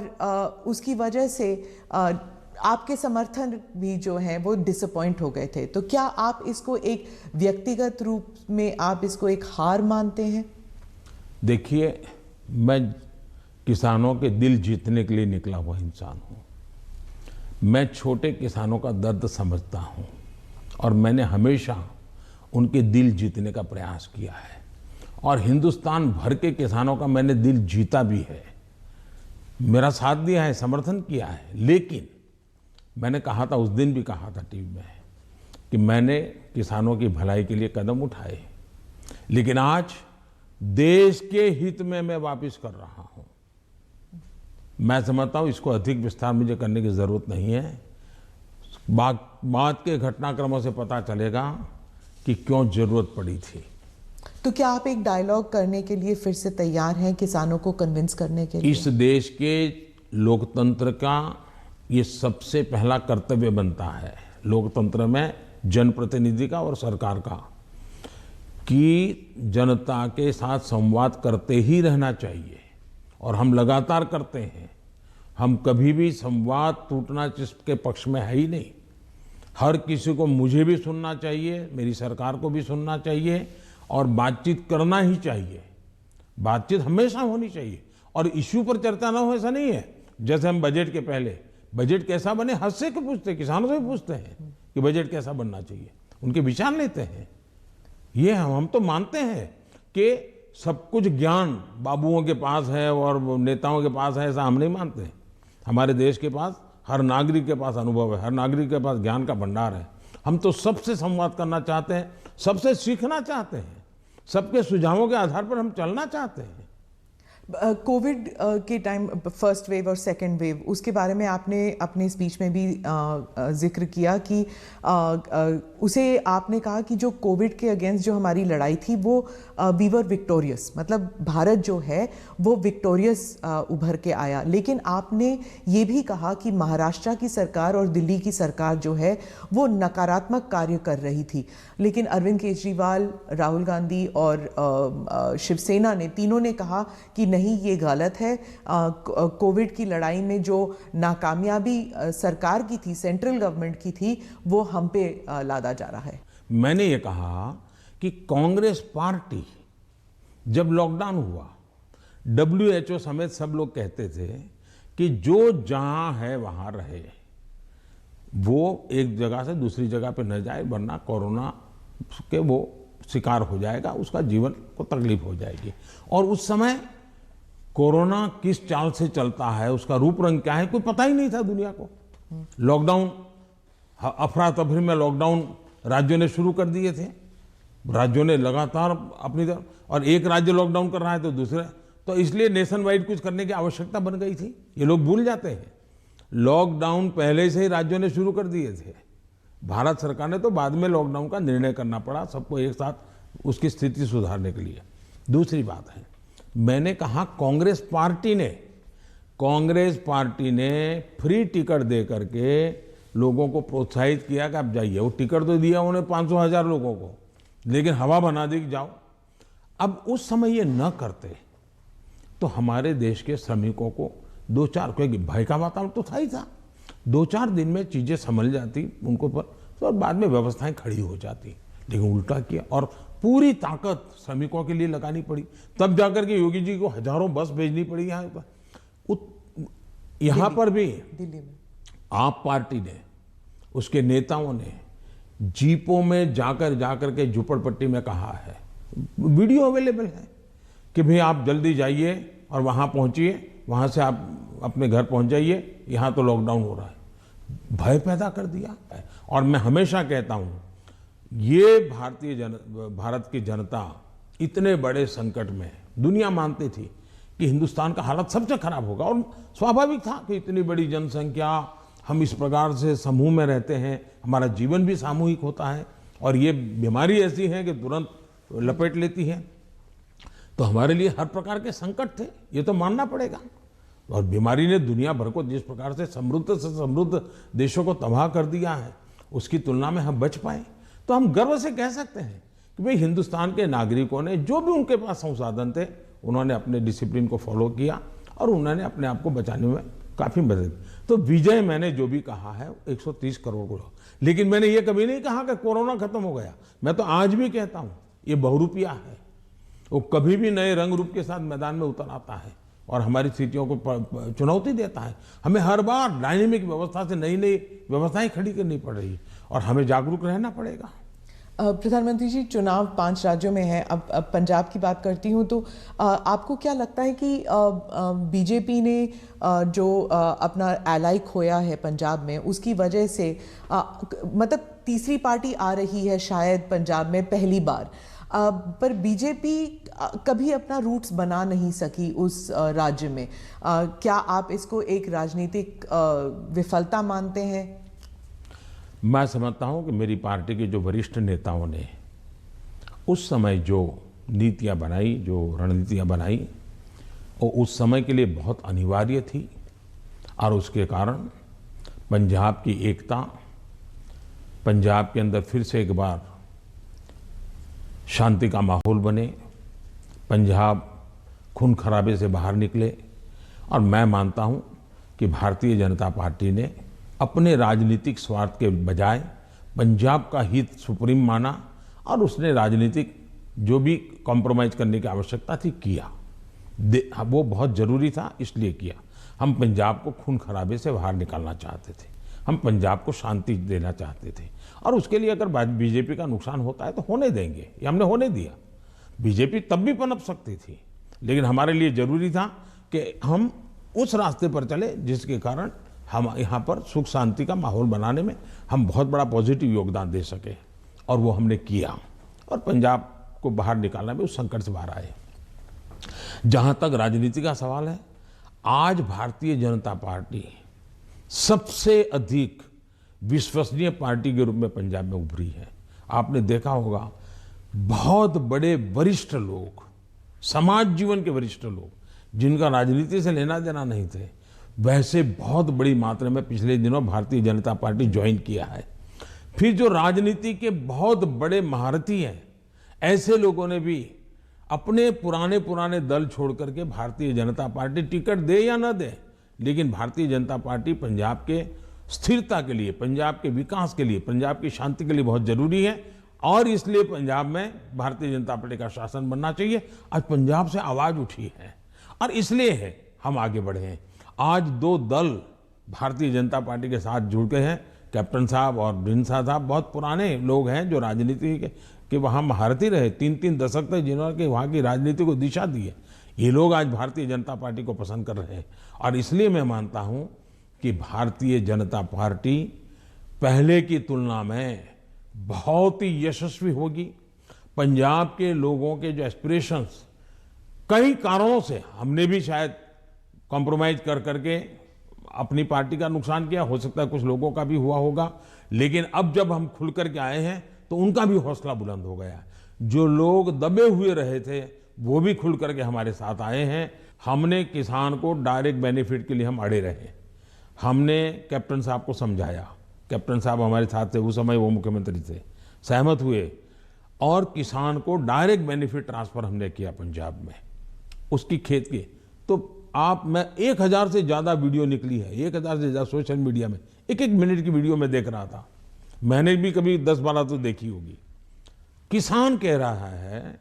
उसकी वजह से आपके समर्थन भी जो हैं वो डिसअपॉइंट हो गए थे। तो क्या आप इसको एक व्यक्तिगत रूप में आप इसको एक हार मानते हैं? देखिए, मैं किसानों के दिल जीतने के लिए निकला हुआ इंसान हूँ। मैं छोटे किसानों का दर्द समझता हूँ और मैंने हमेशा उनके दिल जीतने का प्रयास किया है, और हिंदुस्तान भर के किसानों का मैंने दिल जीता भी है, मेरा साथ दिया है, समर्थन किया है। लेकिन मैंने कहा था, उस दिन भी कहा था टीवी में, कि मैंने किसानों की भलाई के लिए कदम उठाए, लेकिन आज देश के हित में मैं वापस कर रहा हूं। मैं समझता हूं इसको अधिक विस्तार मुझे करने की जरूरत नहीं है। बाद के घटनाक्रमों से पता चलेगा कि क्यों जरूरत पड़ी थी। तो क्या आप एक डायलॉग करने के लिए फिर से तैयार हैं, किसानों को कन्विंस करने के लिए? इस देश के लोकतंत्र का ये सबसे पहला कर्तव्य बनता है, लोकतंत्र में जनप्रतिनिधि का और सरकार का, कि जनता के साथ संवाद करते ही रहना चाहिए, और हम लगातार करते हैं। हम कभी भी संवाद टूटना जिसके पक्ष में है ही नहीं। हर किसी को, मुझे भी सुनना चाहिए, मेरी सरकार को भी सुनना चाहिए, और बातचीत करना ही चाहिए। बातचीत हमेशा होनी चाहिए, और इश्यू पर चर्चा ना हो ऐसा नहीं है। जैसे हम बजट के पहले बजट कैसा बने हद से क्यों पूछते हैं, किसानों से पूछते हैं कि बजट कैसा बनना चाहिए, उनके विचार लेते हैं। ये हम तो मानते हैं कि सब कुछ ज्ञान बाबुओं के पास है और नेताओं के पास है, ऐसा हम नहीं मानते। हमारे देश के पास, हर नागरिक के पास अनुभव है, हर नागरिक के पास ज्ञान का भंडार है। हम तो सबसे संवाद करना चाहते हैं, सबसे सीखना चाहते हैं, सबके सुझावों के आधार पर हम चलना चाहते हैं। कोविड के टाइम फर्स्ट वेव और सेकंड वेव, उसके बारे में आपने अपने स्पीच में भी जिक्र किया कि उसे आपने कहा कि जो कोविड के अगेंस्ट जो हमारी लड़ाई थी वो वी वर विक्टोरियस, मतलब भारत जो है वो विक्टोरियस उभर के आया। लेकिन आपने ये भी कहा कि महाराष्ट्र की सरकार और दिल्ली की सरकार जो है वो नकारात्मक कार्य कर रही थी, लेकिन अरविंद केजरीवाल, राहुल गांधी और शिवसेना ने, तीनों ने कहा कि नहीं, ये गलत है। कोविड की लड़ाई में जो नाकामयाबी सरकार की थी, सेंट्रल गवर्नमेंट की थी, वो हम पे लादा जा रहा है। मैंने ये कहा कि कांग्रेस पार्टी जब लॉकडाउन हुआ, WHO समेत सब लोग कहते थे कि जो जहां है वहां रहे, वो एक जगह से दूसरी जगह पे न जाए, वरना कोरोना के वो शिकार हो जाएगा, उसका जीवन को तकलीफ हो जाएगी। और उस समय कोरोना किस चाल से चलता है, उसका रूप रंग क्या है, कोई पता ही नहीं था दुनिया को। लॉकडाउन, अफरा तफरी में लॉकडाउन राज्यों ने शुरू कर दिए थे, राज्यों ने लगातार अपनी तरफ, और एक राज्य लॉकडाउन कर रहा है तो दूसरे, तो इसलिए नेशन वाइड कुछ करने की आवश्यकता बन गई थी। ये लोग भूल जाते हैं, लॉकडाउन पहले से ही राज्यों ने शुरू कर दिए थे। भारत सरकार ने तो बाद में लॉकडाउन का निर्णय करना पड़ा सबको एक साथ उसकी स्थिति सुधारने के लिए। दूसरी बात है, मैंने कहा कांग्रेस पार्टी ने फ्री टिकट दे करके लोगों को प्रोत्साहित किया कि आप जाइए। वो टिकट तो दिया उन्हें 500,000 लोगों को, लेकिन हवा बना दी कि जाओ। अब उस समय ये न करते तो हमारे देश के श्रमिकों को 2-4, क्योंकि भय का वातावरण तो था ही था, 2-4 दिन में चीजें संभल जाती उनको पर, तो बाद में व्यवस्थाएं खड़ी हो जाती। लेकिन उल्टा किया और पूरी ताकत श्रमिकों के लिए लगानी पड़ी। तब जाकर के योगी जी को हजारों बस भेजनी पड़ी यहाँ पर। यहाँ पर भी दिल्ली में आप पार्टी ने, उसके नेताओं ने जीपों में जाकर के झुपड़पट्टी में कहा है, वीडियो अवेलेबल है, कि भाई आप जल्दी जाइए और वहां पहुंचिए, वहां से आप अपने घर पहुंच जाइए, यहां तो लॉकडाउन हो रहा है। भय पैदा कर दिया है। और मैं हमेशा कहता हूं, ये भारत की जनता इतने बड़े संकट में, दुनिया मानती थी कि हिंदुस्तान का हालत सबसे खराब होगा, और स्वाभाविक था कि इतनी बड़ी जनसंख्या, हम इस प्रकार से समूह में रहते हैं, हमारा जीवन भी सामूहिक होता है, और ये बीमारी ऐसी है कि तुरंत लपेट लेती है, तो हमारे लिए हर प्रकार के संकट थे, ये तो मानना पड़ेगा। और बीमारी ने दुनिया भर को जिस प्रकार से समृद्ध देशों को तबाह कर दिया है, उसकी तुलना में हम बच पाए, तो हम गर्व से कह सकते हैं कि भाई हिंदुस्तान के नागरिकों ने जो भी उनके पास संसाधन थे, उन्होंने अपने डिसिप्लिन को फॉलो किया और उन्होंने अपने आप को बचाने में काफी मदद की। तो विजय मैंने जो भी कहा है 130 करोड़ को, लेकिन मैंने ये कभी नहीं कहा कि कोरोना खत्म हो गया। मैं तो आज भी कहता हूं ये बहुरूपिया है, वो कभी भी नए रंग रूप के साथ मैदान में उतर आता है और हमारी स्थितियों को चुनौती देता है। हमें हर बार डायनेमिक व्यवस्था से नई नई व्यवस्थाएं खड़ी करनी पड़ रही, और हमें जागरूक रहना पड़ेगा। प्रधानमंत्री जी, चुनाव 5 राज्यों में है। अब पंजाब की बात करती हूँ, तो आपको क्या लगता है कि बीजेपी ने जो अपना एलाई खोया है पंजाब में, उसकी वजह से मतलब तीसरी पार्टी आ रही है शायद पंजाब में पहली बार, पर बीजेपी कभी अपना रूट्स बना नहीं सकी उस राज्य में। क्या आप इसको एक राजनीतिक विफलता मानते हैं? मैं समझता हूं कि मेरी पार्टी के जो वरिष्ठ नेताओं ने उस समय जो नीतियां बनाई, जो रणनीतियां बनाई, वो उस समय के लिए बहुत अनिवार्य थी, और उसके कारण पंजाब की एकता, पंजाब के अंदर फिर से एक बार शांति का माहौल बने, पंजाब खून खराबे से बाहर निकले। और मैं मानता हूं कि भारतीय जनता पार्टी ने अपने राजनीतिक स्वार्थ के बजाय पंजाब का हित सुप्रीम माना, और उसने राजनीतिक जो भी कॉम्प्रोमाइज करने की आवश्यकता थी किया, वो बहुत जरूरी था, इसलिए किया। हम पंजाब को खून खराबे से बाहर निकालना चाहते थे, हम पंजाब को शांति देना चाहते थे, और उसके लिए अगर बीजेपी का नुकसान होता है तो होने देंगे, ये हमने होने दिया। बीजेपी तब भी पनप सकती थी, लेकिन हमारे लिए जरूरी था कि हम उस रास्ते पर चले जिसके कारण हम यहाँ पर सुख शांति का माहौल बनाने में हम बहुत बड़ा पॉजिटिव योगदान दे सके, और वो हमने किया, और पंजाब को बाहर निकालना में उस संकट से बाहर आए। जहां तक राजनीति का सवाल है, आज भारतीय जनता पार्टी सबसे अधिक विश्वसनीय पार्टी के रूप में पंजाब में उभरी है। आपने देखा होगा, बहुत बड़े वरिष्ठ लोग, समाज जीवन के वरिष्ठ लोग, जिनका राजनीति से लेना देना नहीं थे, वैसे बहुत बड़ी मात्रा में पिछले दिनों भारतीय जनता पार्टी ज्वाइन किया है। फिर जो राजनीति के बहुत बड़े महारथी हैं, ऐसे लोगों ने भी अपने पुराने दल छोड़ करके भारतीय जनता पार्टी, टिकट दे या न दे, लेकिन भारतीय जनता पार्टी पंजाब के स्थिरता के लिए, पंजाब के विकास के लिए, पंजाब की शांति के लिए बहुत जरूरी है, और इसलिए पंजाब में भारतीय जनता पार्टी का शासन बनना चाहिए। आज पंजाब से आवाज उठी है और इसलिए है हम आगे बढ़े हैं। आज दो दल भारतीय जनता पार्टी के साथ जुड़ गए हैं। कैप्टन साहब और ढींडसा साहब बहुत पुराने लोग हैं जो राजनीति के वहाँ महारथी रहे, 3-3 दशक तक जिन्होंने वहाँ की राजनीति को दिशा दी है। ये लोग आज भारतीय जनता पार्टी को पसंद कर रहे हैं और इसलिए मैं मानता हूँ कि भारतीय जनता पार्टी पहले की तुलना में बहुत ही यशस्वी होगी। पंजाब के लोगों के जो एस्पिरेशंस, कई कारणों से हमने भी शायद कॉम्प्रोमाइज कर करके अपनी पार्टी का नुकसान किया, हो सकता है कुछ लोगों का भी हुआ होगा, लेकिन अब जब हम खुल करके आए हैं तो उनका भी हौसला बुलंद हो गया। जो लोग दबे हुए रहे थे वो भी खुल करके हमारे साथ आए हैं। हमने किसान को डायरेक्ट बेनिफिट के लिए हम अड़े रहे, हमने कैप्टन साहब को समझाया, कैप्टन साहब हमारे साथ थे, उस समय वो मुख्यमंत्री थे, सहमत हुए और किसान को डायरेक्ट बेनिफिट ट्रांसफर हमने किया पंजाब में उसकी खेत के। तो मैं 1000 से ज़्यादा वीडियो निकली है, 1000 से ज़्यादा सोशल मीडिया में, एक मिनट की वीडियो में देख रहा था, मैंने भी कभी 10-12 तो देखी होगी। किसान कह रहा है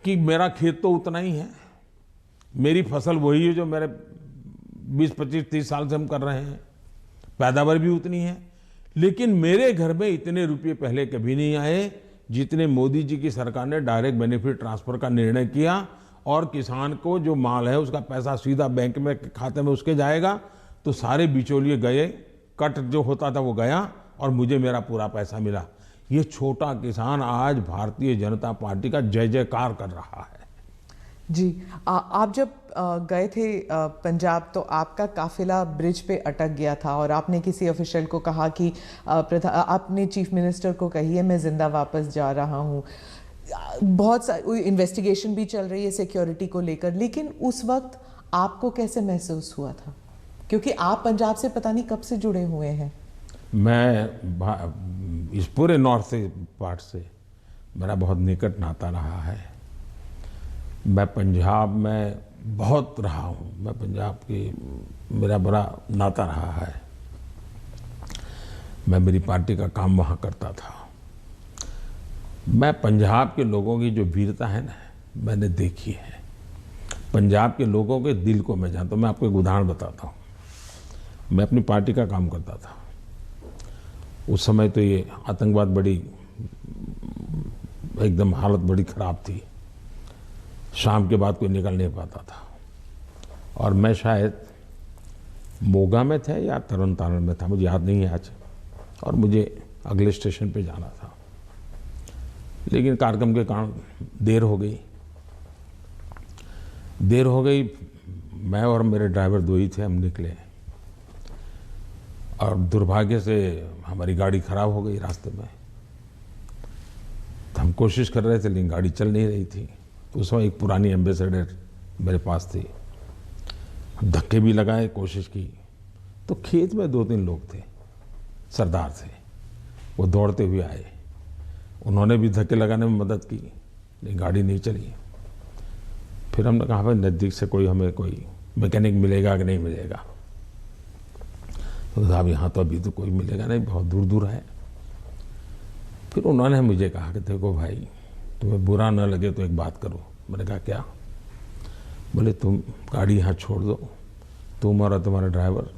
कि मेरा खेत तो उतना ही है, मेरी फसल वही है जो मेरे 20-25-30 साल से हम कर रहे हैं, पैदावार भी उतनी है, लेकिन मेरे घर में इतने रुपये पहले कभी नहीं आए जितने मोदी जी की सरकार ने डायरेक्ट बेनिफिट ट्रांसफर का निर्णय किया और किसान को जो माल है उसका पैसा सीधा बैंक में खाते में उसके जाएगा। तो सारे बिचौलिए गए, कट जो होता था वो गया और मुझे मेरा पूरा पैसा मिला। ये छोटा किसान आज भारतीय जनता पार्टी का जय जयकार कर रहा है। जी, आप जब गए थे पंजाब तो आपका काफिला ब्रिज पे अटक गया था और आपने किसी ऑफिशियल को कहा कि आपने चीफ मिनिस्टर को कही है मैं जिंदा वापस जा रहा हूँ। बहुत सारी इन्वेस्टिगेशन भी चल रही है सिक्योरिटी को लेकर, लेकिन उस वक्त आपको कैसे महसूस हुआ था, क्योंकि आप पंजाब से पता नहीं कब से जुड़े हुए हैं? मैं इस पूरे नॉर्थ पार्ट से मेरा बहुत निकट नाता रहा है। मैं पंजाब में बहुत रहा हूँ, मैं पंजाब की मेरा बड़ा नाता रहा है। मैं मेरी पार्टी का काम वहाँ करता था। मैं पंजाब के लोगों की जो वीरता है ना, मैंने देखी है। पंजाब के लोगों के दिल को मैं जानता हूँ। मैं आपको एक उदाहरण बताता हूँ। मैं अपनी पार्टी का काम करता था, उस समय तो ये आतंकवाद बड़ी एकदम हालत बड़ी ख़राब थी, शाम के बाद कोई निकल नहीं पाता था और मैं शायद मोगा में थे या तरन तारण में था, मुझे याद नहीं है आज, और मुझे अगले स्टेशन पे जाना था, लेकिन कार्यक्रम के कारण देर हो गई। मैं और मेरे ड्राइवर दो ही थे, हम निकले और दुर्भाग्य से हमारी गाड़ी खराब हो गई रास्ते में। तो हम कोशिश कर रहे थे लेकिन गाड़ी चल नहीं रही थी। तो उस समय एक पुरानी एम्बेसडर मेरे पास थी, धक्के भी लगाए, कोशिश की, तो खेत में 2-3 लोग थे, सरदार थे, वो दौड़ते हुए आए, उन्होंने भी धक्के लगाने में मदद की, लेकिन गाड़ी नहीं चली। फिर हमने कहा भाई नज़दीक से हमें कोई मैकेनिक मिलेगा कि नहीं मिलेगा? तो साहब यहाँ तो अभी तो कोई मिलेगा नहीं, बहुत दूर दूर है। फिर उन्होंने मुझे कहा कि देखो भाई, तुम्हें बुरा न लगे तो एक बात करो। मैंने कहा क्या? बोले तुम गाड़ी यहाँ छोड़ दो, तुम और तुम्हारा ड्राइवर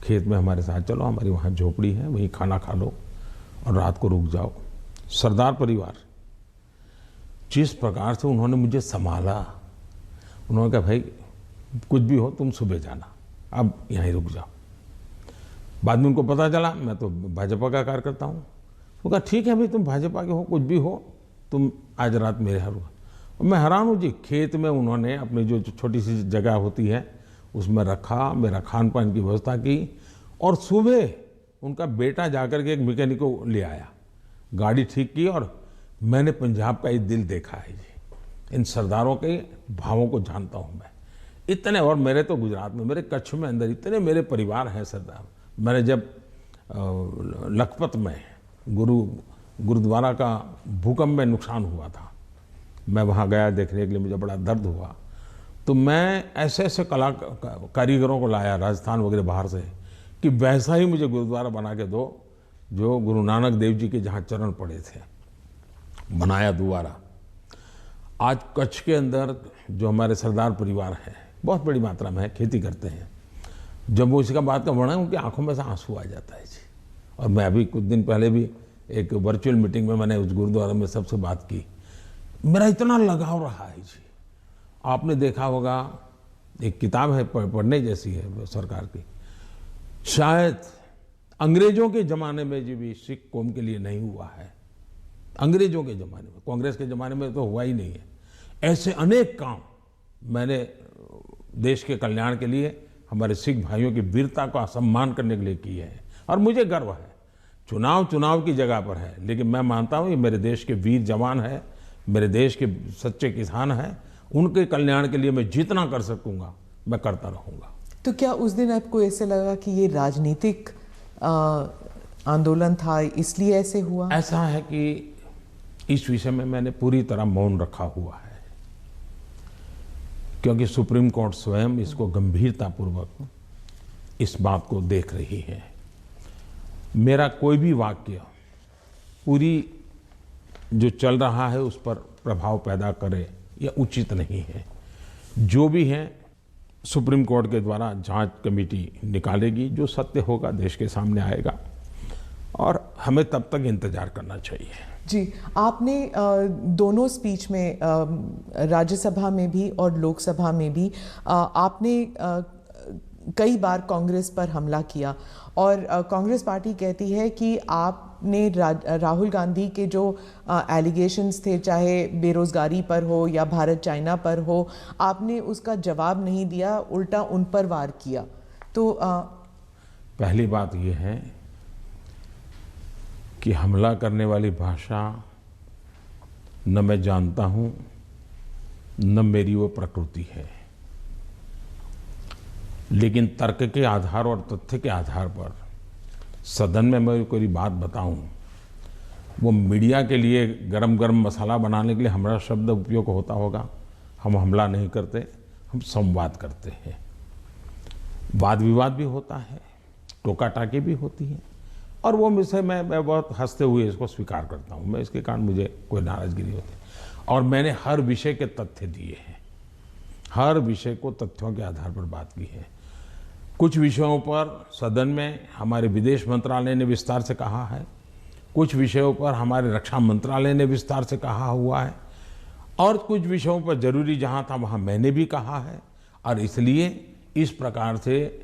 खेत में हमारे साथ चलो, हमारी वहाँ झोपड़ी है, वहीं खाना खा लो और रात को रुक जाओ। सरदार परिवार, जिस प्रकार से उन्होंने मुझे संभाला, उन्होंने कहा भाई कुछ भी हो तुम सुबह जाना, अब यहीं रुक जाओ। बाद में उनको पता चला मैं तो भाजपा का कार्यकर्ता हूँ। वो कहा ठीक है भाई, तुम भाजपा के हो, कुछ भी हो, तुम आज रात मेरे यहाँ रुको। मैं हैरान हूँ जी, खेत में उन्होंने अपनी जो छोटी सी जगह होती है उसमें रखा, मेरा खान पान की व्यवस्था की और सुबह उनका बेटा जाकर के एक मैकेनिक को ले आया, गाड़ी ठीक की और मैंने पंजाब का ये दिल देखा है जी। इन सरदारों के भावों को जानता हूँ मैं इतने। और मेरे तो गुजरात में, मेरे कच्छ में अंदर इतने मेरे परिवार हैं सरदार। मैंने जब लखपत में गुरुद्वारा का भूकंप में नुकसान हुआ था, मैं वहाँ गया देखने के लिए, मुझे बड़ा दर्द हुआ। तो मैं ऐसे ऐसे कारीगरों को लाया राजस्थान वगैरह बाहर से कि वैसा ही मुझे गुरुद्वारा बना के दो जो गुरु नानक देव जी के जहाँ चरण पड़े थे। बनाया दोबारा। आज कच्छ के अंदर जो हमारे सरदार परिवार है, बहुत बड़ी मात्रा में है, खेती करते हैं। जब वो इसका बात का वर्णन, उनकी आंखों में से आंसू आ जाता है जी। और मैं अभी कुछ दिन पहले भी एक वर्चुअल मीटिंग में मैंने उस गुरुद्वारा में सबसे बात की, मेरा इतना लगाव रहा है जी। आपने देखा होगा, एक किताब है पढ़ने जैसी है सरकार की, शायद अंग्रेजों के ज़माने में जी भी सिख कौम के लिए नहीं हुआ है। अंग्रेजों के ज़माने में, कांग्रेस के ज़माने में तो हुआ ही नहीं है। ऐसे अनेक काम मैंने देश के कल्याण के लिए, हमारे सिख भाइयों की वीरता का सम्मान करने के लिए किए हैं। और मुझे गर्व है, चुनाव की जगह पर है, लेकिन मैं मानता हूँ ये मेरे देश के वीर जवान है, मेरे देश के सच्चे किसान हैं, उनके कल्याण के लिए मैं जितना कर सकूँगा मैं करता रहूँगा। तो क्या उस दिन आपको ऐसे लगा कि ये राजनीतिक आंदोलन था, इसलिए ऐसे हुआ? ऐसा है कि इस विषय में मैंने पूरी तरह मौन रखा हुआ है, क्योंकि सुप्रीम कोर्ट स्वयं इसको गंभीरतापूर्वक इस बात को देख रही है। मेरा कोई भी वाक्य पूरी जो चल रहा है उस पर प्रभाव पैदा करे यह उचित नहीं है। जो भी है सुप्रीम कोर्ट के द्वारा जांच कमेटी निकालेगी, जो सत्य होगा देश के सामने आएगा, और हमें तब तक इंतजार करना चाहिए। जी, आपने दोनों स्पीच में, राज्यसभा में भी और लोकसभा में भी, आपने कई बार कांग्रेस पर हमला किया, और कांग्रेस पार्टी कहती है कि आपने राहुल गांधी के जो एलिगेशंस थे, चाहे बेरोजगारी पर हो या भारत चाइना पर हो, आपने उसका जवाब नहीं दिया, उल्टा उन पर वार किया। तो पहली बात यह है कि हमला करने वाली भाषा न मैं जानता हूं, न मेरी वो प्रकृति है, लेकिन तर्क के आधार और तथ्य के आधार पर सदन में मैं कोई बात बताऊं, वो मीडिया के लिए गरम गरम मसाला बनाने के लिए हमारा शब्द उपयोग होता होगा। हम हमला नहीं करते, हम संवाद करते हैं। वाद विवाद भी होता है, टोका टाकी भी होती है, और वो विषय मैं बहुत हंसते हुए इसको स्वीकार करता हूँ। मैं इसके कारण मुझे कोई नाराजगी नहीं होती, और मैंने हर विषय के तथ्य दिए हैं, हर विषय को तथ्यों के आधार पर बात की है। कुछ विषयों पर सदन में हमारे विदेश मंत्रालय ने विस्तार से कहा है, कुछ विषयों पर हमारे रक्षा मंत्रालय ने विस्तार से कहा हुआ है, और कुछ विषयों पर जरूरी जहाँ था वहाँ मैंने भी कहा है। और इसलिए इस प्रकार से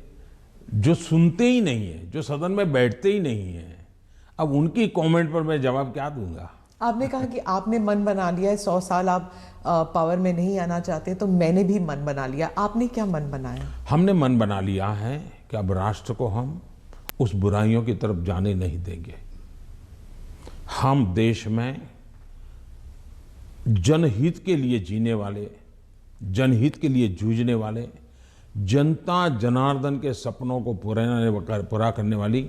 जो सुनते ही नहीं है, जो सदन में बैठते ही नहीं है, अब उनकी कमेंट पर मैं जवाब क्या दूंगा। आपने कहा कि आपने मन बना लिया है, 100 साल आप पावर में नहीं आना चाहते, तो मैंने भी मन बना लिया। आपने क्या मन बनाया? हमने मन बना लिया है कि अब राष्ट्र को हम उस बुराइयों की तरफ जाने नहीं देंगे। हम देश में जनहित के लिए जीने वाले, जनहित के लिए जूझने वाले, जनता जनार्दन के सपनों को पूरा करने वाली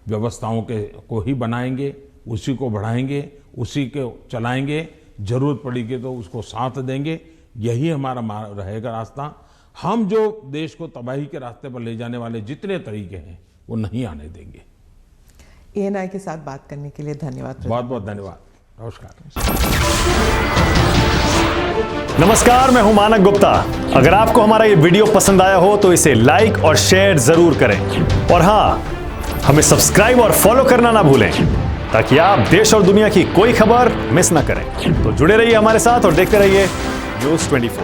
व्यवस्थाओं को ही बनाएंगे, उसी को बढ़ाएंगे, उसी को चलाएंगे, जरूरत पड़ेगी तो उसको साथ देंगे। यही हमारा रहेगा रास्ता। हम जो देश को तबाही के रास्ते पर ले जाने वाले जितने तरीके हैं वो नहीं आने देंगे। ANI के साथ बात करने के लिए धन्यवाद। बहुत बहुत धन्यवाद। नमस्कार। नमस्कार, मैं हूं मानक गुप्ता। अगर आपको हमारा ये वीडियो पसंद आया हो तो इसे लाइक और शेयर जरूर करें, और हाँ, हमें सब्सक्राइब और फॉलो करना ना भूलें, ताकि आप देश और दुनिया की कोई खबर मिस ना करें। तो जुड़े रहिए हमारे साथ और देखते रहिए News 24।